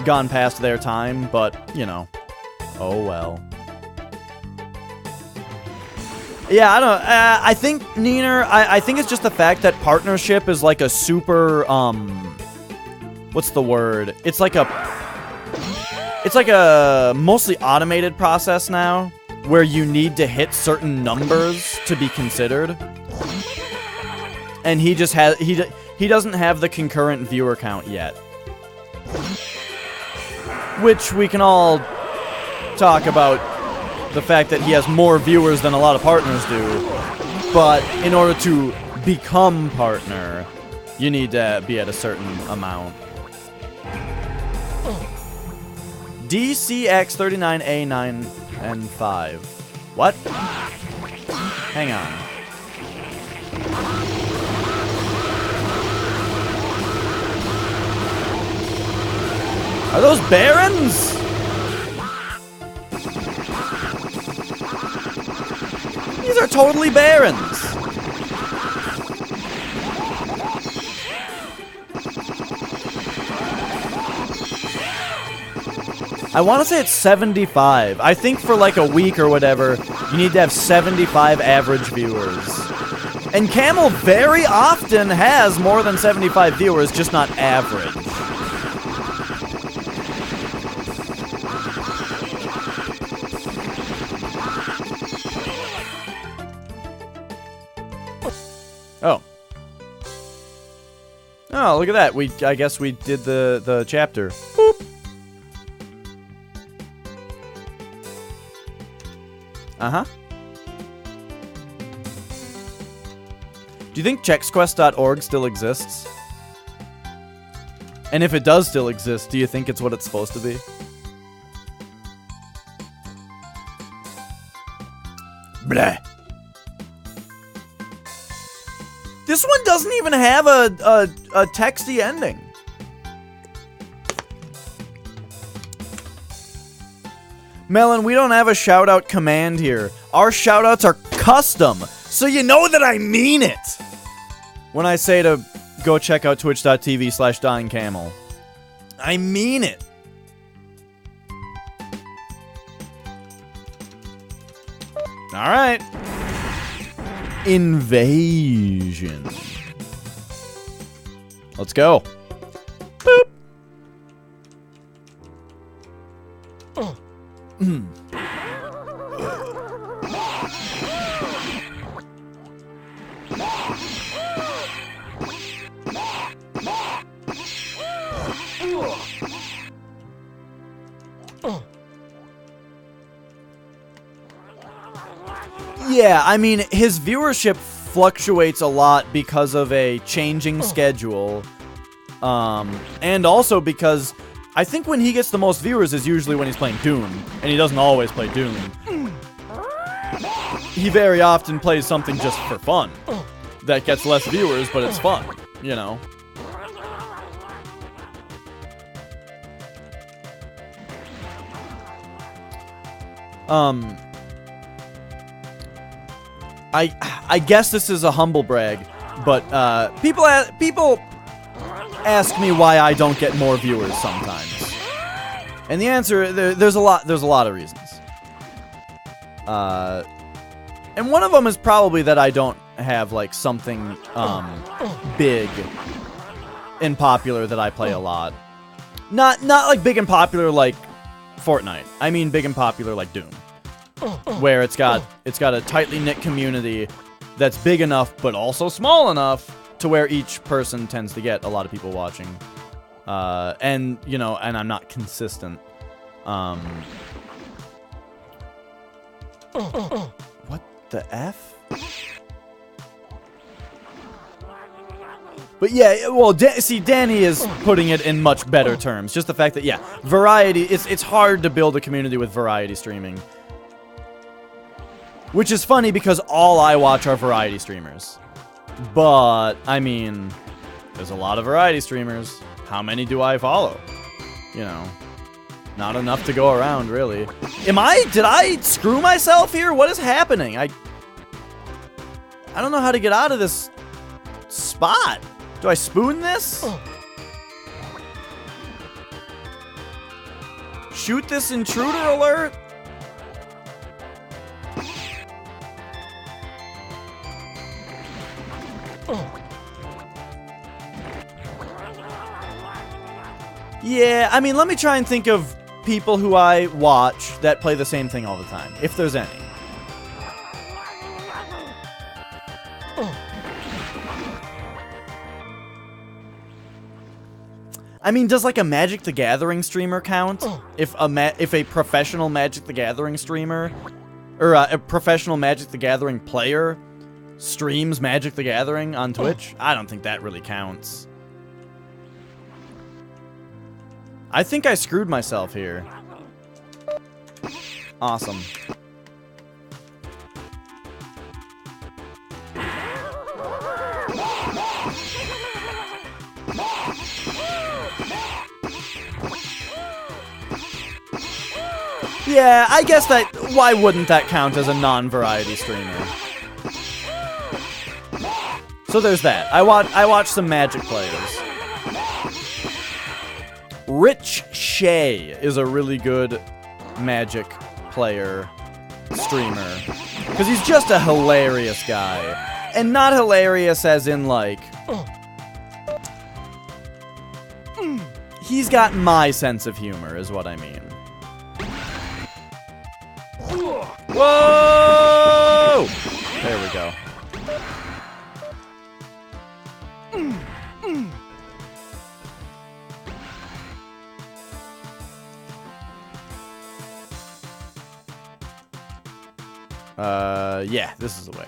gone past their time, but, you know. Oh, well. Yeah, I don't, I think, Neener, I think it's just the fact that partnership is like a super, what's the word? It's like a mostly automated process now, where you need to hit certain numbers to be considered. And he just has, he doesn't have the concurrent viewer count yet. Which we can all talk about the fact that he has more viewers than a lot of partners do. But in order to become partner, you need to be at a certain amount. DCX39A9 and 5. What? Hang on. Are those barons? These are totally barons. I want to say it's 75. I think for like a week or whatever, you need to have 75 average viewers. And Camel very often has more than 75 viewers, just not average. Oh. Oh, look at that. I guess we did the chapter. Boop. Uh-huh. Do you think chexquest.org still exists? And if it does still exist, do you think it's what it's supposed to be? Blah. This one doesn't even have a texty ending. Melon, we don't have a shout-out command here. Our shout-outs are custom, so you know that I mean it when I say to go check out twitch.tv/dyingcamel. I mean it. All right. Invasion. Let's go. Boop. Yeah, I mean, his viewership fluctuates a lot because of a changing schedule. And also because I think when he gets the most viewers is usually when he's playing Doom, and he doesn't always play Doom. He very often plays something just for fun that gets less viewers, but it's fun, you know. I guess this is a humble brag, but people ask me why I don't get more viewers sometimes, and the answer there's a lot of reasons. And one of them is probably that I don't have like something big and popular that I play a lot. Not like big and popular like Fortnite. I mean big and popular like Doom, where it's got a tightly knit community that's big enough but also small enough to where each person tends to get a lot of people watching. And you know, and I'm not consistent. What the F? But yeah, well, see, Danny is putting it in much better terms. Just the fact that, yeah, variety, it's hard to build a community with variety streaming. Which is funny because all I watch are variety streamers. But, I mean, there's a lot of variety streamers. How many do I follow? You know, not enough to go around, really. Did I screw myself here? What is happening? I don't know how to get out of this spot. Do I spoon this? Shoot this intruder alert? Yeah, I mean, let me try and think of people who I watch that play the same thing all the time, if there's any. I mean, does like a Magic the Gathering streamer count? If a professional Magic the Gathering streamer, or a professional Magic the Gathering player streams Magic the Gathering on Twitch? I don't think that really counts. I think I screwed myself here. Awesome. Yeah, I guess that, why wouldn't that count as a non-variety streamer? So there's that. I watch some Magic players. Rich Shay is a really good Magic player streamer. Because he's just a hilarious guy. And not hilarious as in, like... He's got my sense of humor, is what I mean. Whoa! There we go. Yeah, this is the way.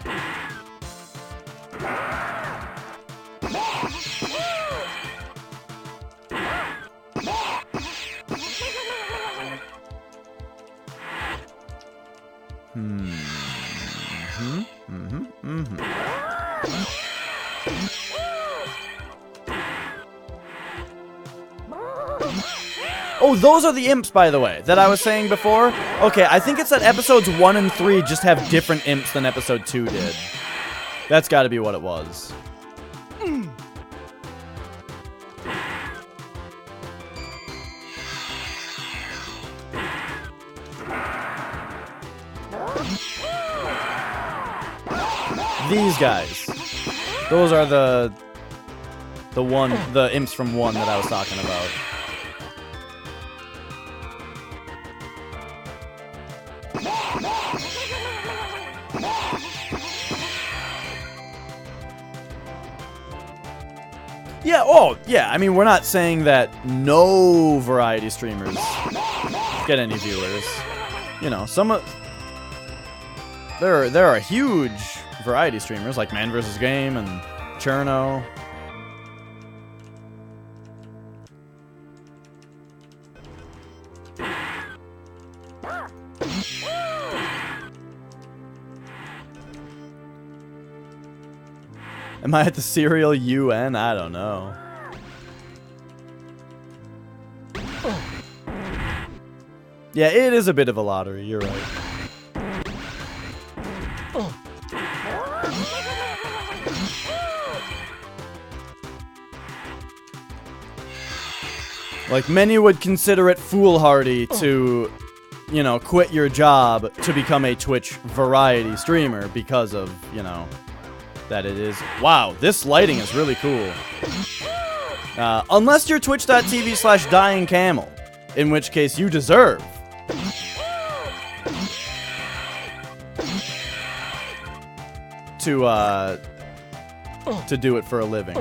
Oh, those are the imps, by the way, that I was saying before. Okay, I think it's that episodes 1 and 3 just have different imps than episode 2 did. That's got to be what it was. These guys. Those are the imps from 1 that I was talking about. Yeah, oh, yeah, I mean, we're not saying that no variety streamers get any viewers. You know, there are huge variety streamers like Man vs. Game and Cherno. Am I at the serial UN? I don't know. Yeah, it is a bit of a lottery, you're right. Like, many would consider it foolhardy to, you know, quit your job to become a Twitch variety streamer because of, you know, that it is. Wow, this lighting is really cool. Unless you're twitch.tv/dyingcamel, in which case you deserve to do it for a living.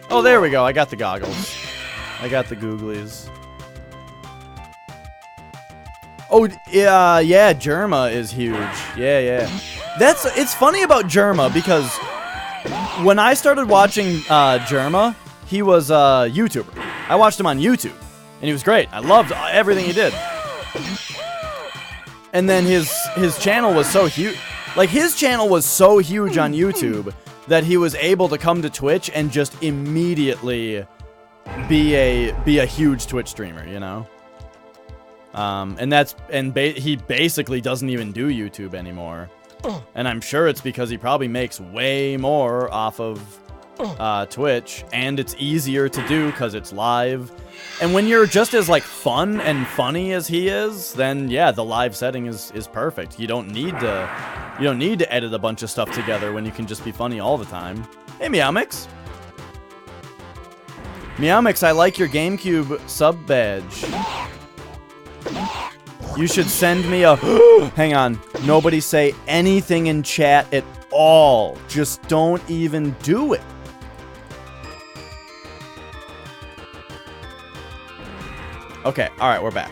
Oh, there we go. I got the goggles. I got the googlies. Oh, yeah, Germa is huge. Yeah. It's funny about Germa because when I started watching Germa, he was a YouTuber. I watched him on YouTube, and he was great. I loved everything he did. And then his channel was so huge. Like, his channel was so huge on YouTube that he was able to come to Twitch and just immediately be a huge Twitch streamer, you know? He basically doesn't even do YouTube anymore. And I'm sure it's because he probably makes way more off of Twitch, and it's easier to do because it's live. And when you're just as, like, fun and funny as he is, then yeah, the live setting is perfect. You don't need to edit a bunch of stuff together when you can just be funny all the time. Hey, Meowmix. Meowmix, I like your GameCube sub badge. You should send me a... Hang on. Nobody say anything in chat at all. Just don't even do it. Okay, alright, we're back.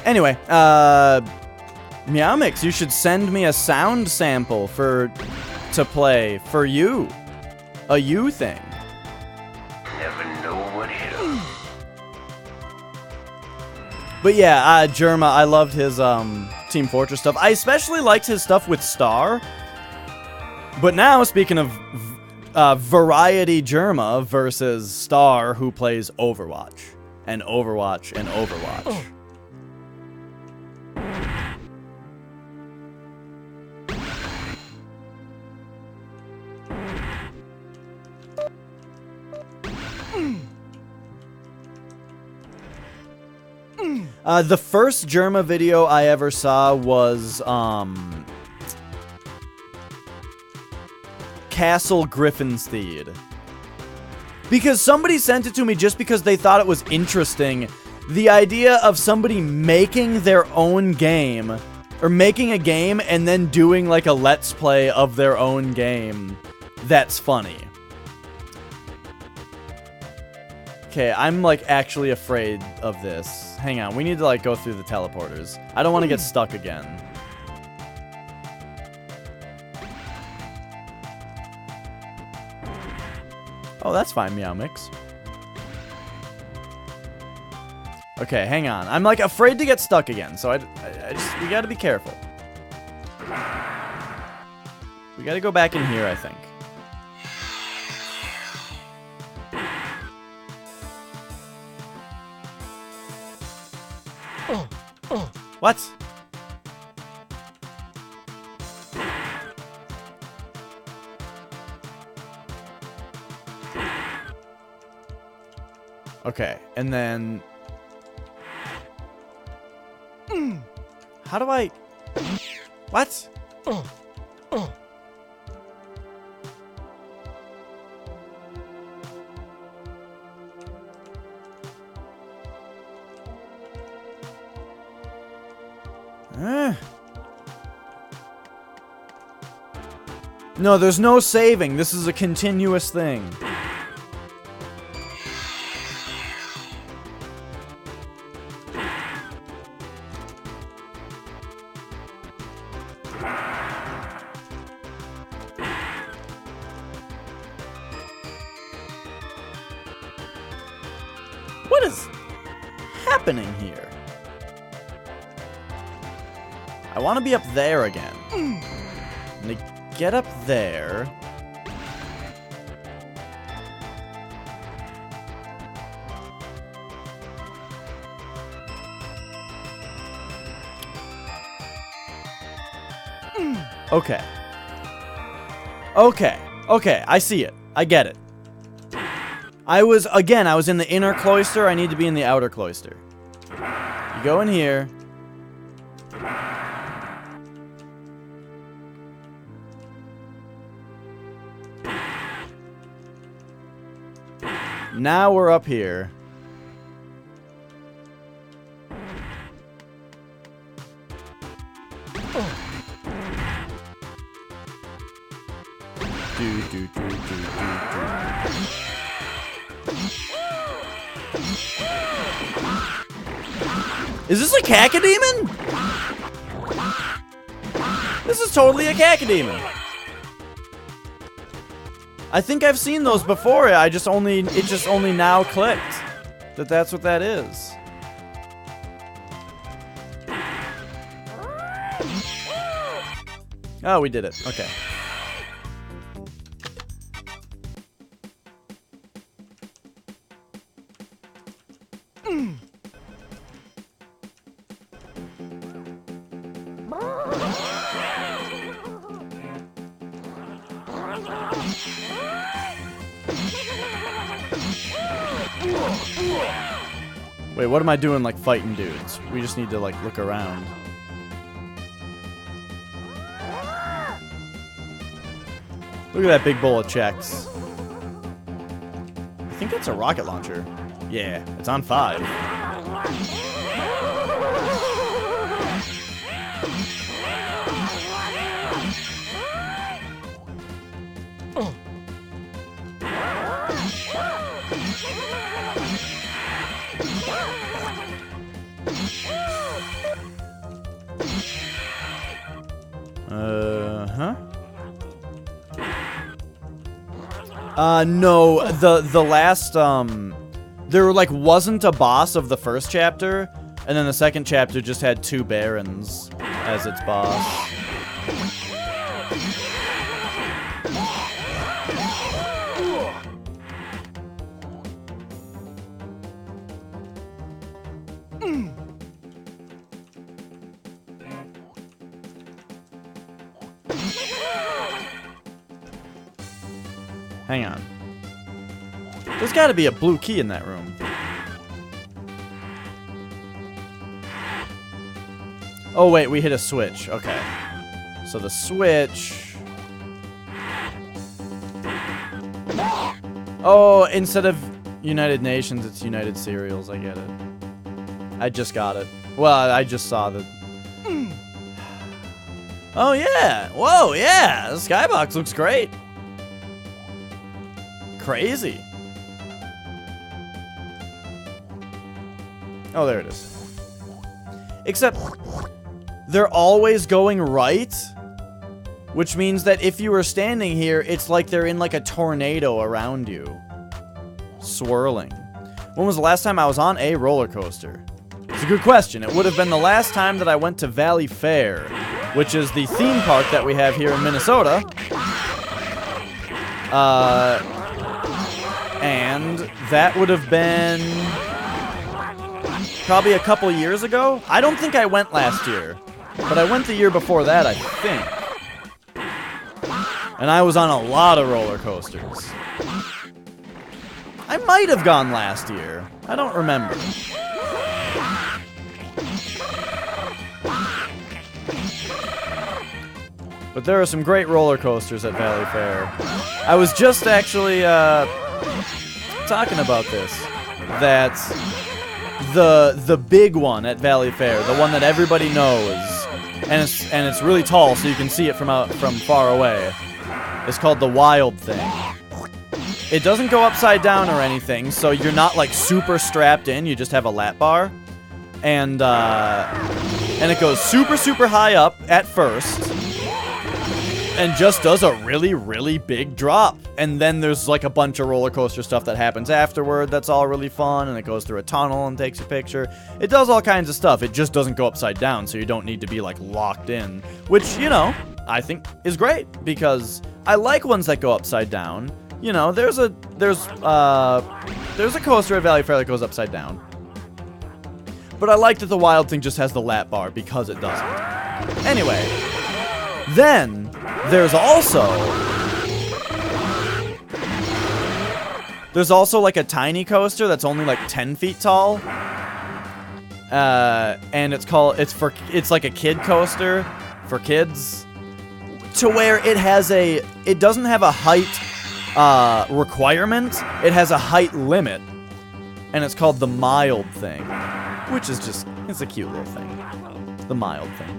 Anyway, Meowmix, you should send me a sound sample to play for you. A you thing. Never know what hit him. But yeah, Germa, I loved his Team Fortress stuff. I especially liked his stuff with Star. But now, speaking of variety Germa versus Star, who plays Overwatch. and Overwatch and Overwatch. The first Germa video I ever saw was, Castle Griffinsteed. Because somebody sent it to me just because they thought it was interesting. The idea of somebody making their own game, or making a game and then doing like a let's play of their own game. That's funny. Okay, I'm like actually afraid of this. Hang on, we need to like go through the teleporters. I don't want to get stuck again. Oh, that's fine, Meow Mix. Okay, hang on. I'm like afraid to get stuck again, so we gotta be careful. We gotta go back in here, I think. What? Okay, and then... How do I... What? No, there's no saving. This is a continuous thing. What is happening here? I want to be up there again. And to get up there... Okay. Okay. Okay, I see it. I get it. I was in the inner cloister. I need to be in the outer cloister. You go in here. Now we're up here. Is this a cacodemon? This is totally a cacodemon. I think I've seen those before. It just only now clicked that that's what that is. Oh, we did it. Okay. Wait, what am I doing, like, fighting dudes? We just need to, like, look around. Look at that big bowl of Chex. I think that's a rocket launcher. Yeah, it's on 5. No, the last, there like wasn't a boss of the first chapter, and then the second chapter just had 2 barons as its boss. Hang on. There's got to be a blue key in that room. Oh, wait, we hit a switch. Okay. So the switch... Oh, instead of United Nations, it's United Cereals. I get it. I just got it. Well, I just saw that. Oh, yeah. Whoa, yeah. The skybox looks great. Crazy. Oh, there it is. Except, they're always going right, which means that if you were standing here, it's like they're in like a tornado around you. Swirling. When was the last time I was on a roller coaster? It's a good question. It would have been the last time that I went to Valley Fair, which is the theme park that we have here in Minnesota. And that would have been probably a couple years ago. I don't think I went last year, but I went the year before that, I think. And I was on a lot of roller coasters. I might have gone last year. I don't remember. But there are some great roller coasters at Valley Fair. I was just actually talking about this. That the big one at Valley Fair, the one that everybody knows, and it's really tall, so you can see it from far away. It's called the Wild Thing. It doesn't go upside down or anything, so you're not like super strapped in. You just have a lap bar, and it goes super, super high up at first, and just does a really, really big drop. And then there's like a bunch of roller coaster stuff that happens afterward that's all really fun, and it goes through a tunnel and takes a picture. It does all kinds of stuff. It just doesn't go upside down, so you don't need to be like locked in, which, you know, I think is great, because I like ones that go upside down. You know, there's a coaster at Valley Fair that goes upside down. But I like that the Wild Thing just has the lap bar, because it doesn't. Anyway, then there's also like a tiny coaster that's only like 10 feet tall. And it's like a kid coaster for kids, to where it doesn't have a height requirement. It has a height limit, and it's called the Mild Thing, which is just, it's a cute little thing. The Mild Thing.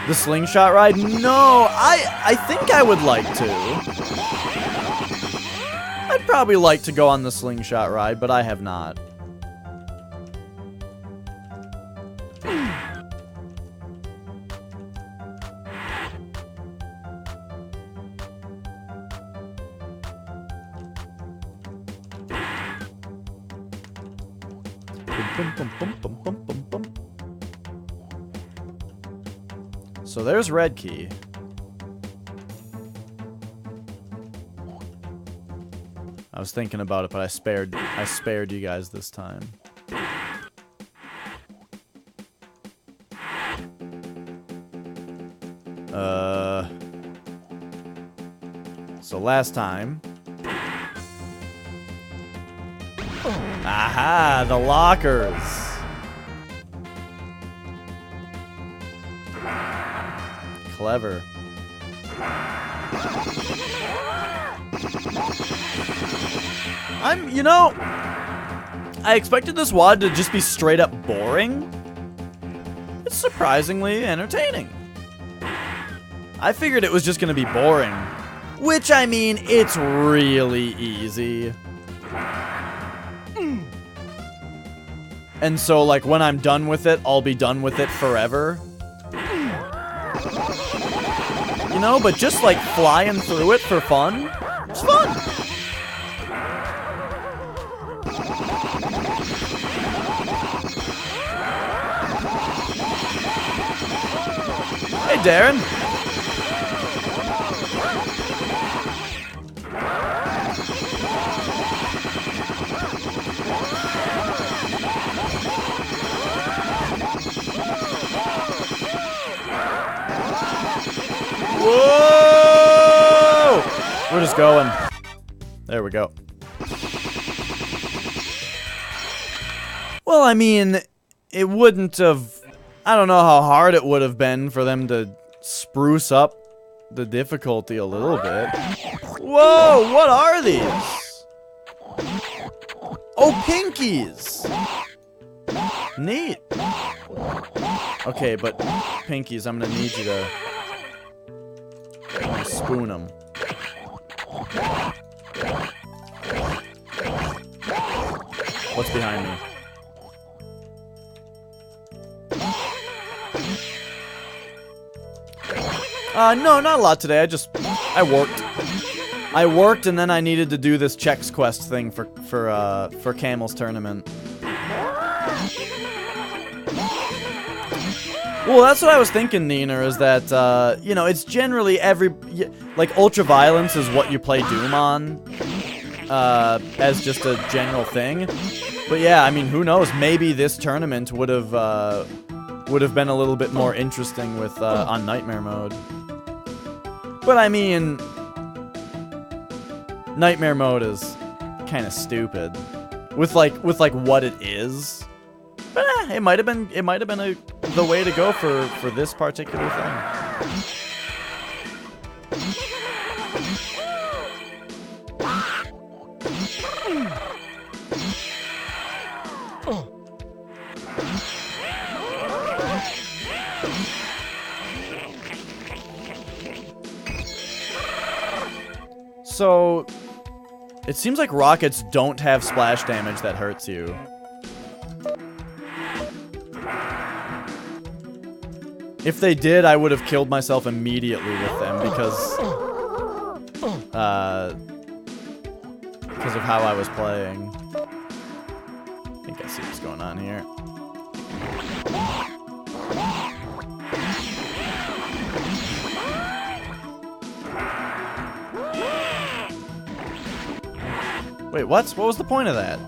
The slingshot ride? No, I think I would like to. I'd probably like to go on the slingshot ride, but I have not. So there's red key. I was thinking about it, but I spared you guys this time. So last time. Aha, the lockers. Clever. You know, I expected this WAD to just be straight up boring. It's surprisingly entertaining. I figured it was just gonna be boring. Which, I mean, it's really easy. And so, like, when I'm done with it, I'll be done with it forever. You know, but just, like, flying through it for fun, it's fun. Hey, Darren. going. There we go. Well, I mean, it wouldn't have... I don't know how hard it would have been for them to spruce up the difficulty a little bit. Whoa, what are these? Oh, pinkies! Neat. Okay, but pinkies, I'm gonna need you to... I'm gonna spoon them. What's behind me? No, not a lot today. I worked. I worked, and then I needed to do this Chex quest thing for Camel's tournament. Well, that's what I was thinking, Nina, is that, you know, it's generally like, Ultraviolence is what you play Doom on, as just a general thing. But yeah, I mean, who knows? Maybe this tournament would have been a little bit more interesting with, on Nightmare mode. But I mean, Nightmare mode is kind of stupid with like what it is. But it might have been the way to go for this particular thing. So, it seems like rockets don't have splash damage that hurts you. If they did, I would have killed myself immediately with them because of how I was playing. I think I see what's going on here. Wait, what? What was the point of that?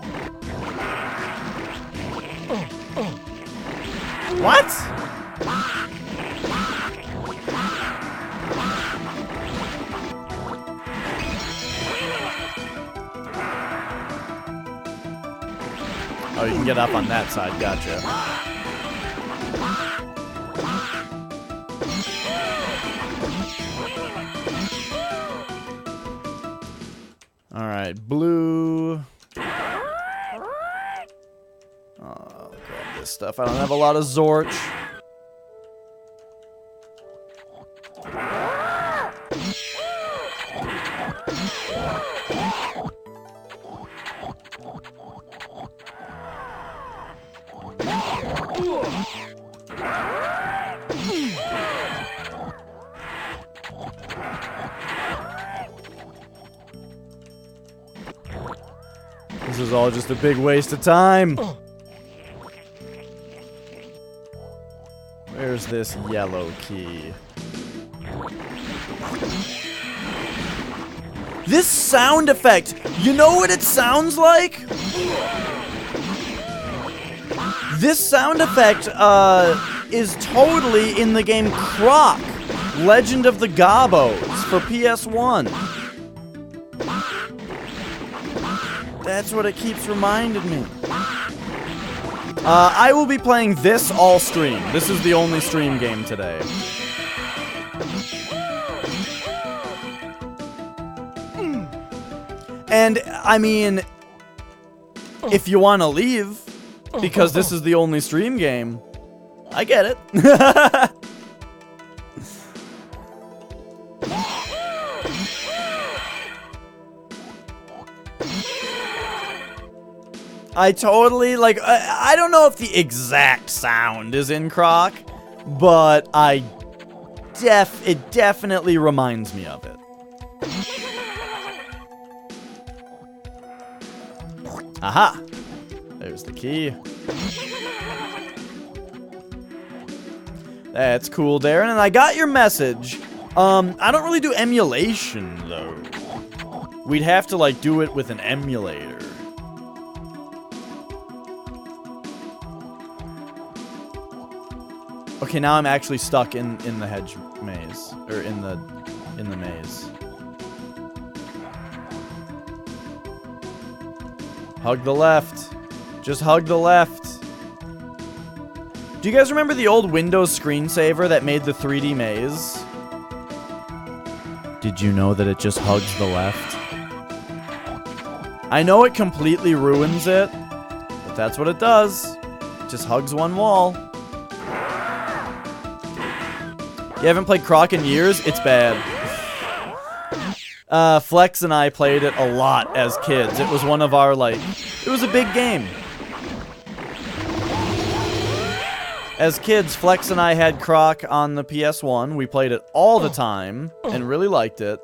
What? Oh, you can get up on that side, gotcha. Alright, blue. Oh, grab this stuff. I don't have a lot of Zorch. This is all just a big waste of time. Where's this yellow key? This sound effect, you know what it sounds like? This sound effect is totally in the game Croc, Legend of the Gobos for PS1. That's what it keeps reminding me. I will be playing this all stream. This is the only stream game today. And, I mean, if you want to leave, because this is the only stream game, I get it. I totally, like, I don't know if the exact sound is in Croc, but it definitely reminds me of it. Aha! There's the key. That's cool, Darren, and I got your message. I don't really do emulation, though. We'd have to, like, do it with an emulator. Okay, now I'm actually stuck in the hedge maze, or in the maze. Hug the left. Just hug the left. Do you guys remember the old Windows screensaver that made the 3D maze? Did you know that it just hugs the left? I know it completely ruins it, but that's what it does. It just hugs one wall. You haven't played Croc in years? It's bad. Flex and I played it a lot as kids. It was one of our, like, it was a big game. As kids, Flex and I had Croc on the PS1. We played it all the time and really liked it.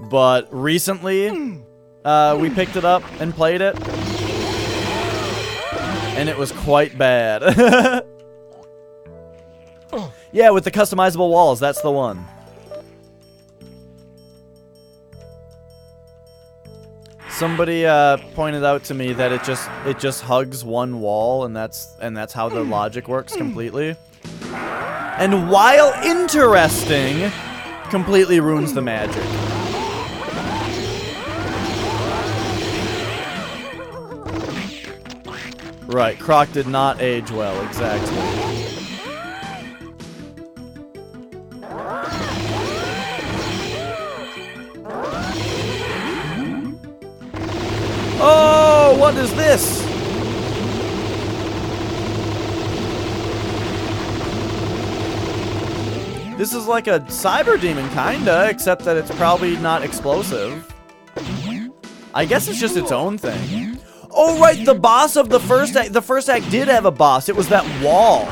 But recently, we picked it up and played it. And it was quite bad. Yeah, with the customizable walls, that's the one. Somebody pointed out to me that it just hugs one wall, and that's how the logic works completely. And while interesting, completely ruins the magic. Right, Croc did not age well, exactly. Oh, what is this? This is like a cyber demon, kinda, except that it's probably not explosive. I guess it's just its own thing. Oh, right, the boss of the first act. The first act did have a boss. It was that wall.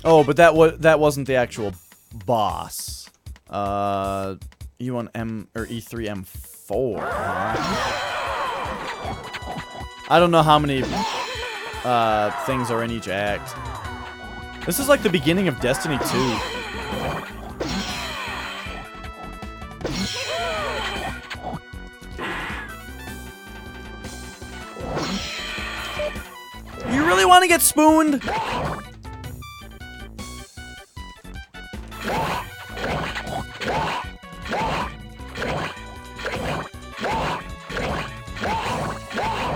Oh, but that wasn't the actual boss. E1M or E3M4. I don't know how many things are in each act. This is like the beginning of Destiny 2. You really want to get spooned?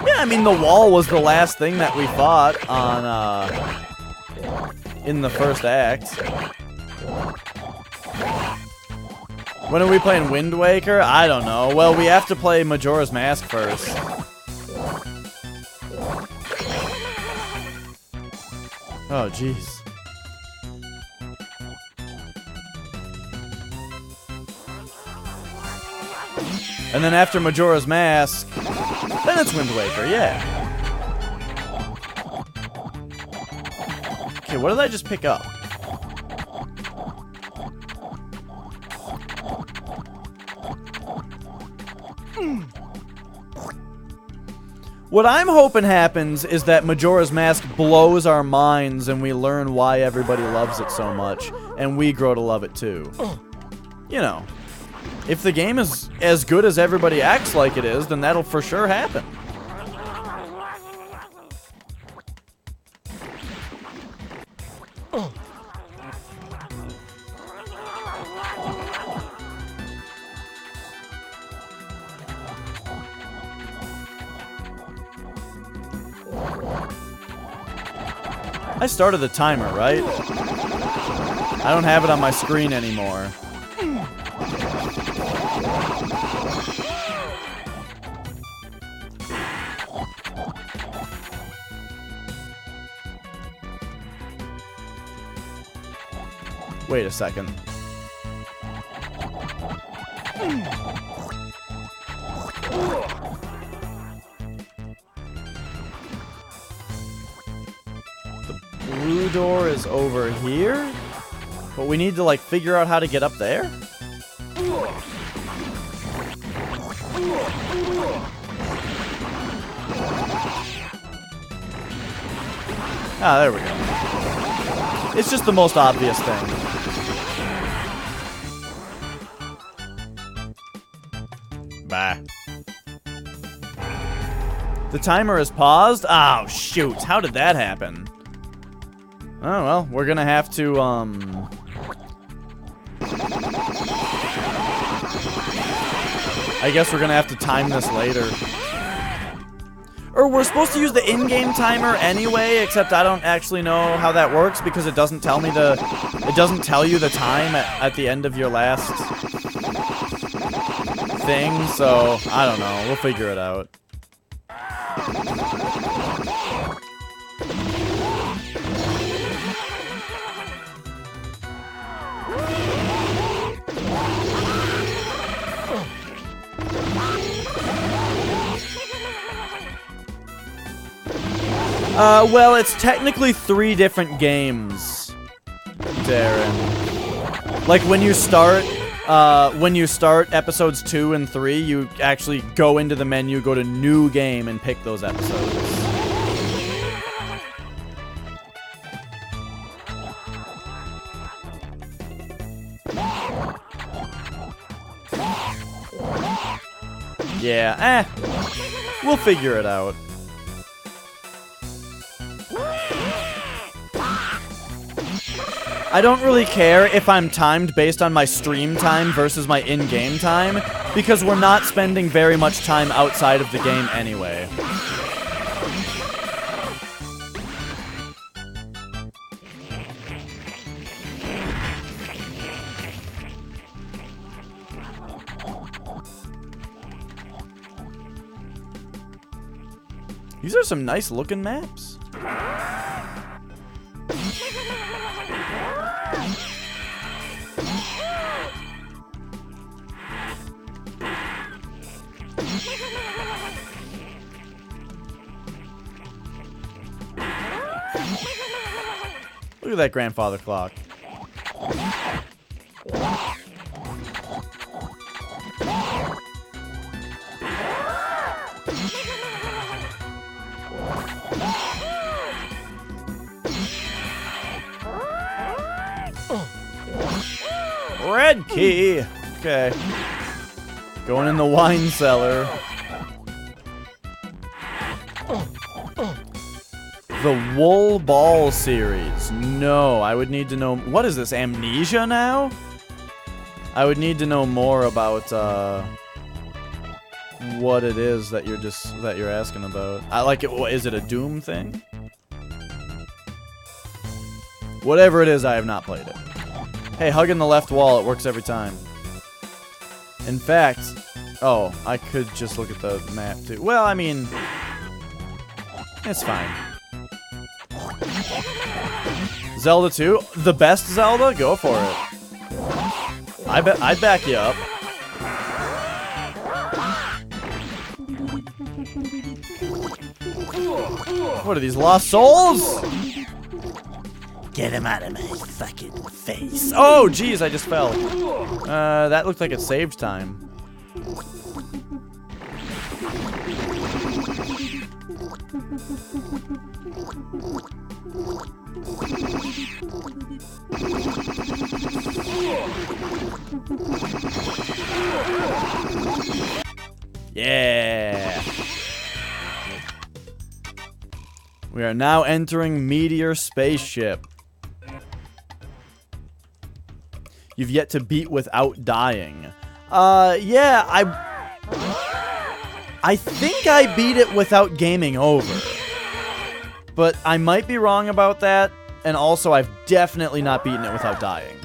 Yeah, I mean, the wall was the last thing that we fought on, in the first act. When are we playing Wind Waker? I don't know. Well, we have to play Majora's Mask first. Oh, jeez. And then after Majora's Mask, then it's Wind Waker, yeah. Okay, what did I just pick up? What I'm hoping happens is that Majora's Mask blows our minds and we learn why everybody loves it so much, and we grow to love it too. You know, if the game is as good as everybody acts like it is, then that'll for sure happen. I started the timer, right? I don't have it on my screen anymore. Wait a second. Blue door is over here, but we need to like figure out how to get up there. Ah, there we go. It's just the most obvious thing. Bah. The timer is paused? Oh, shoot. How did that happen? Oh, well, we're gonna have to, I guess we're gonna have to time this later. Or we're supposed to use the in-game timer anyway, except I don't actually know how that works because it doesn't tell me it doesn't tell you the time at the end of your last thing, so I don't know. We'll figure it out. Well, it's technically 3 different games, Darren. Like, when you start episodes 2 and 3, you actually go into the menu, go to new game, and pick those episodes. Yeah, we'll figure it out. I don't really care if I'm timed based on my stream time versus my in-game time, because we're not spending very much time outside of the game anyway. These are some nice looking maps. Look at that grandfather clock. Red key. Okay. Going in the wine cellar. The Wool Ball series. No, I would need to know. What is this? Amnesia now? I would need to know more about what it is that you're asking about. I like it. Is it a Doom thing? Whatever it is, I have not played it. Hey, hugging the left wall, it works every time. In fact, oh, I could just look at the map too. Well, I mean, it's fine. Zelda 2? The best Zelda? Go for it. I'd back you up. What are these, lost souls? Get him out of my fucking face. Oh, jeez, I just fell. That looked like it saved time. Yeah. We are now entering Meteor Spaceship. You've yet to beat without dying. Yeah, I think I beat it without gaming over. But I might be wrong about that, and also I've definitely not beaten it without dying.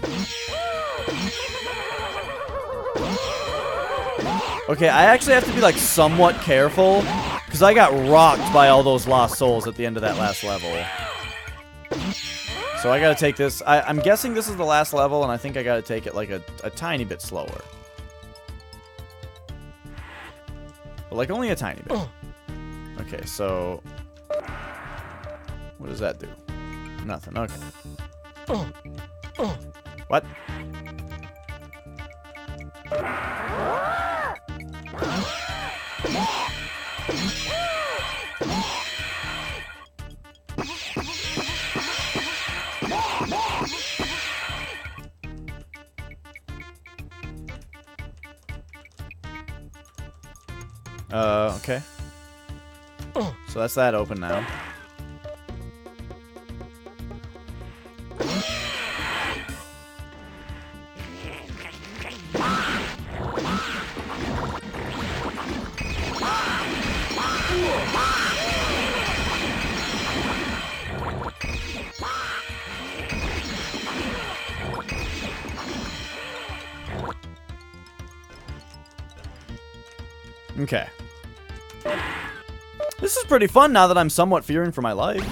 Okay, I actually have to be, like, somewhat careful, because I got rocked by all those lost souls at the end of that last level. So I gotta take this. I'm guessing this is the last level, and I think I gotta take it, like, a tiny bit slower. But, like, only a tiny bit. Okay, so... what does that do? Nothing, okay. What? Okay. So that's that open now. Okay. This is pretty fun now that I'm somewhat fearing for my life.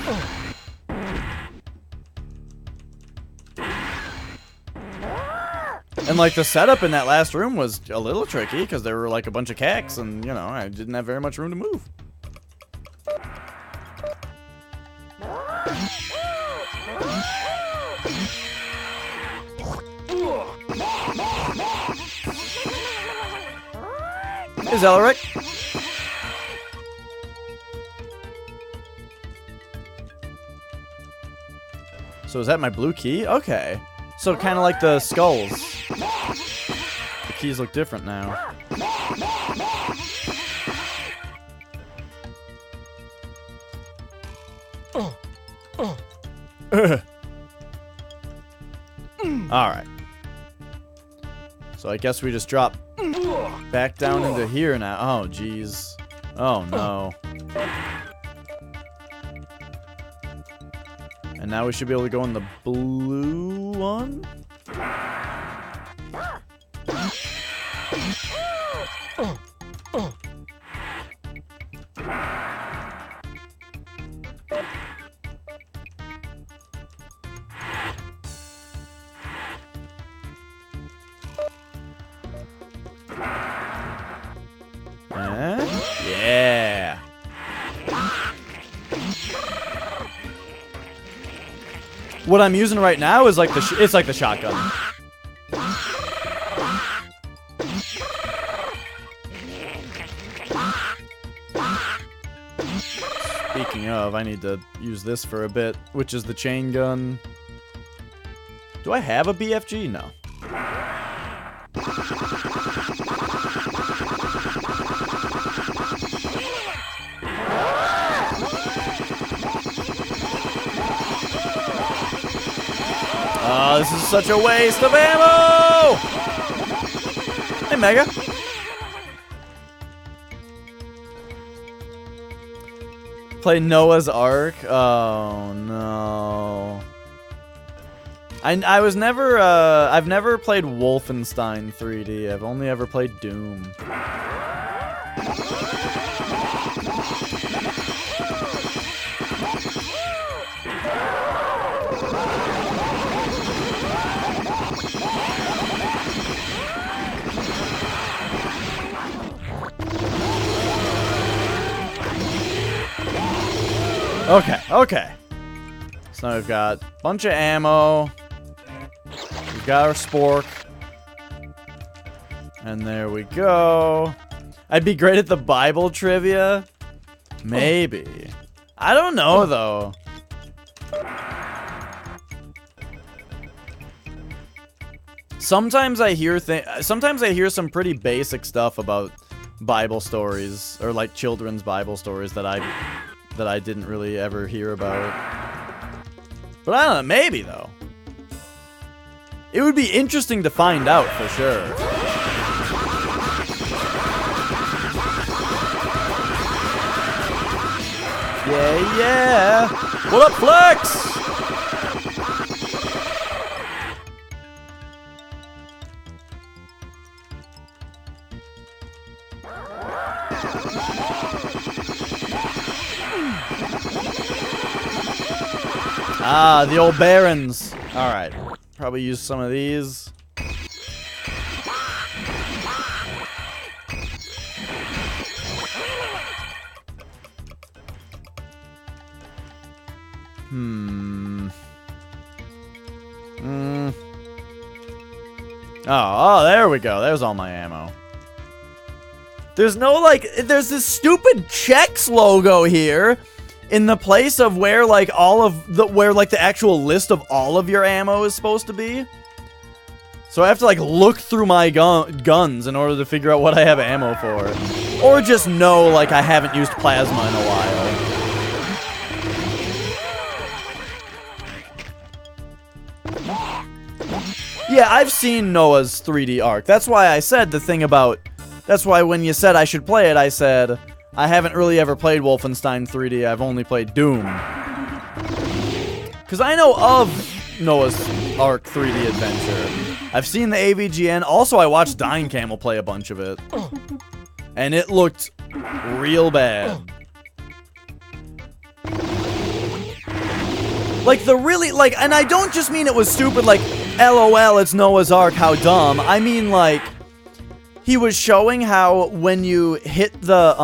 And like the setup in that last room was a little tricky because there were like a bunch of cacks and, you know, I didn't have very much room to move. Is Elric? So is that my blue key? Okay. So kind of like the skulls. The keys look different now. Alright. So I guess we just drop back down into here now. Oh, jeez. Oh, no. And now we should be able to go in the blue one? Yeah. What I'm using right now is like it's like the shotgun. Speaking of, I need to use this for a bit, which is the chain gun. Do I have a BFG? No. Oh, this is such a waste of ammo! Hey, Mega. Play Noah's Ark? Oh, no. I was never, I've never played Wolfenstein 3D. I've only ever played Doom. Okay, okay. So now we've got a bunch of ammo. We've got our spork. And there we go. I'd be great at the Bible trivia. Maybe. I don't know, though. Sometimes I hear some pretty basic stuff about Bible stories, or like children's Bible stories that I didn't really ever hear about. But I don't know, maybe though. It would be interesting to find out for sure. Yeah, yeah. What up, Flex? Ah, the old barons. Alright. Probably use some of these. Oh, there we go. There's all my ammo. There's no, like, there's this stupid Chex logo here in the place of where, like, the actual list of all of your ammo is supposed to be. So I have to, like, look through my guns in order to figure out what I have ammo for. Or just know, like, I haven't used plasma in a while. Yeah, I've seen Noah's 3D Ark. That's why I said the thing about... That's why when you said I should play it, I said... I haven't really ever played Wolfenstein 3D. I've only played Doom. Because I know of Noah's Ark 3D Adventure. I've seen the AVGN. Also, I watched Dying Camel play a bunch of it. And it looked real bad. Like, and I don't just mean it was stupid, like, LOL, it's Noah's Ark, how dumb. I mean, like, he was showing how when you hit the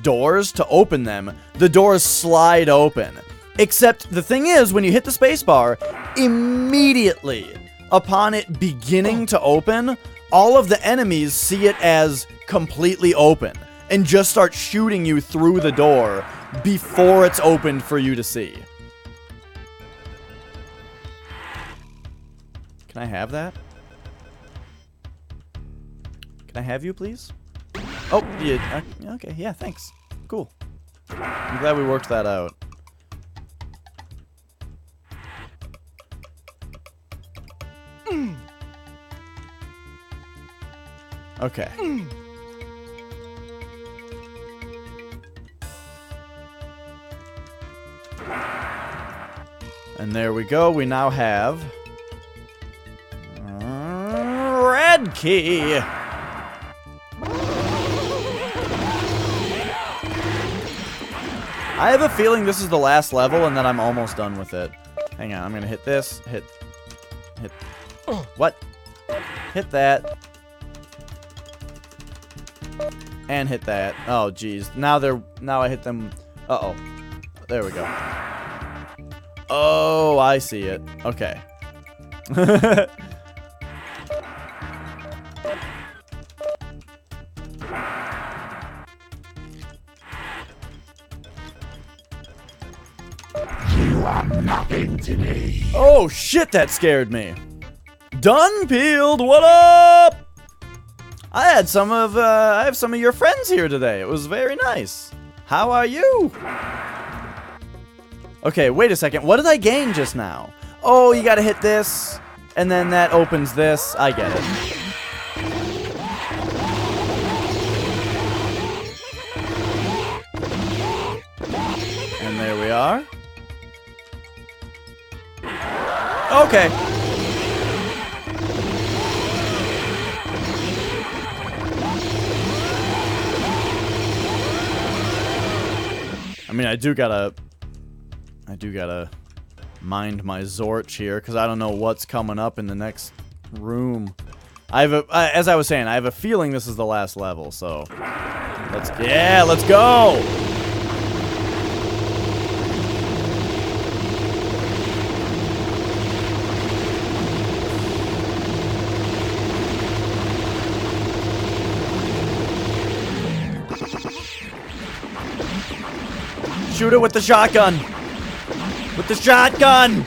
doors to open them, the doors slide open. Except, the thing is, when you hit the spacebar, immediately upon it beginning to open, all of the enemies see it as completely open and just start shooting you through the door before it's opened for you to see. Can I have that? Can I have you, please? Oh, yeah, okay, yeah, thanks. Cool. I'm glad we worked that out. Okay. And there we go. We now have red key. I have a feeling this is the last level and then I'm almost done with it. Hang on, I'm gonna hit this, hit, what? Hit that. And hit that. Oh, geez. Now I hit them. Uh-oh. There we go. Oh, I see it. Okay. You are nothing to me. Oh, shit, that scared me. Done peeled, what up? I have some of your friends here today. It was very nice. How are you? Okay, wait a second. What did I gain just now? Oh, you gotta hit this, and then that opens this. I get it. And there we are. Okay. I mean, I do gotta mind my Zorch here, because I don't know what's coming up in the next room. As I was saying, I have a feeling this is the last level, so let's go! Shoot it with the shotgun! With the shotgun!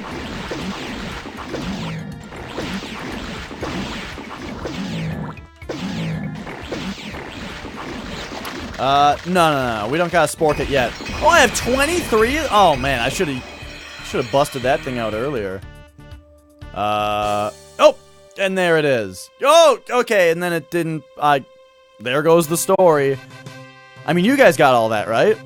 No. We don't gotta spork it yet. Oh, I have 23? Oh, man, I should've busted that thing out earlier. Oh! And there it is. Oh! Okay, and then it didn't... there goes the story. I mean, you guys got all that, right?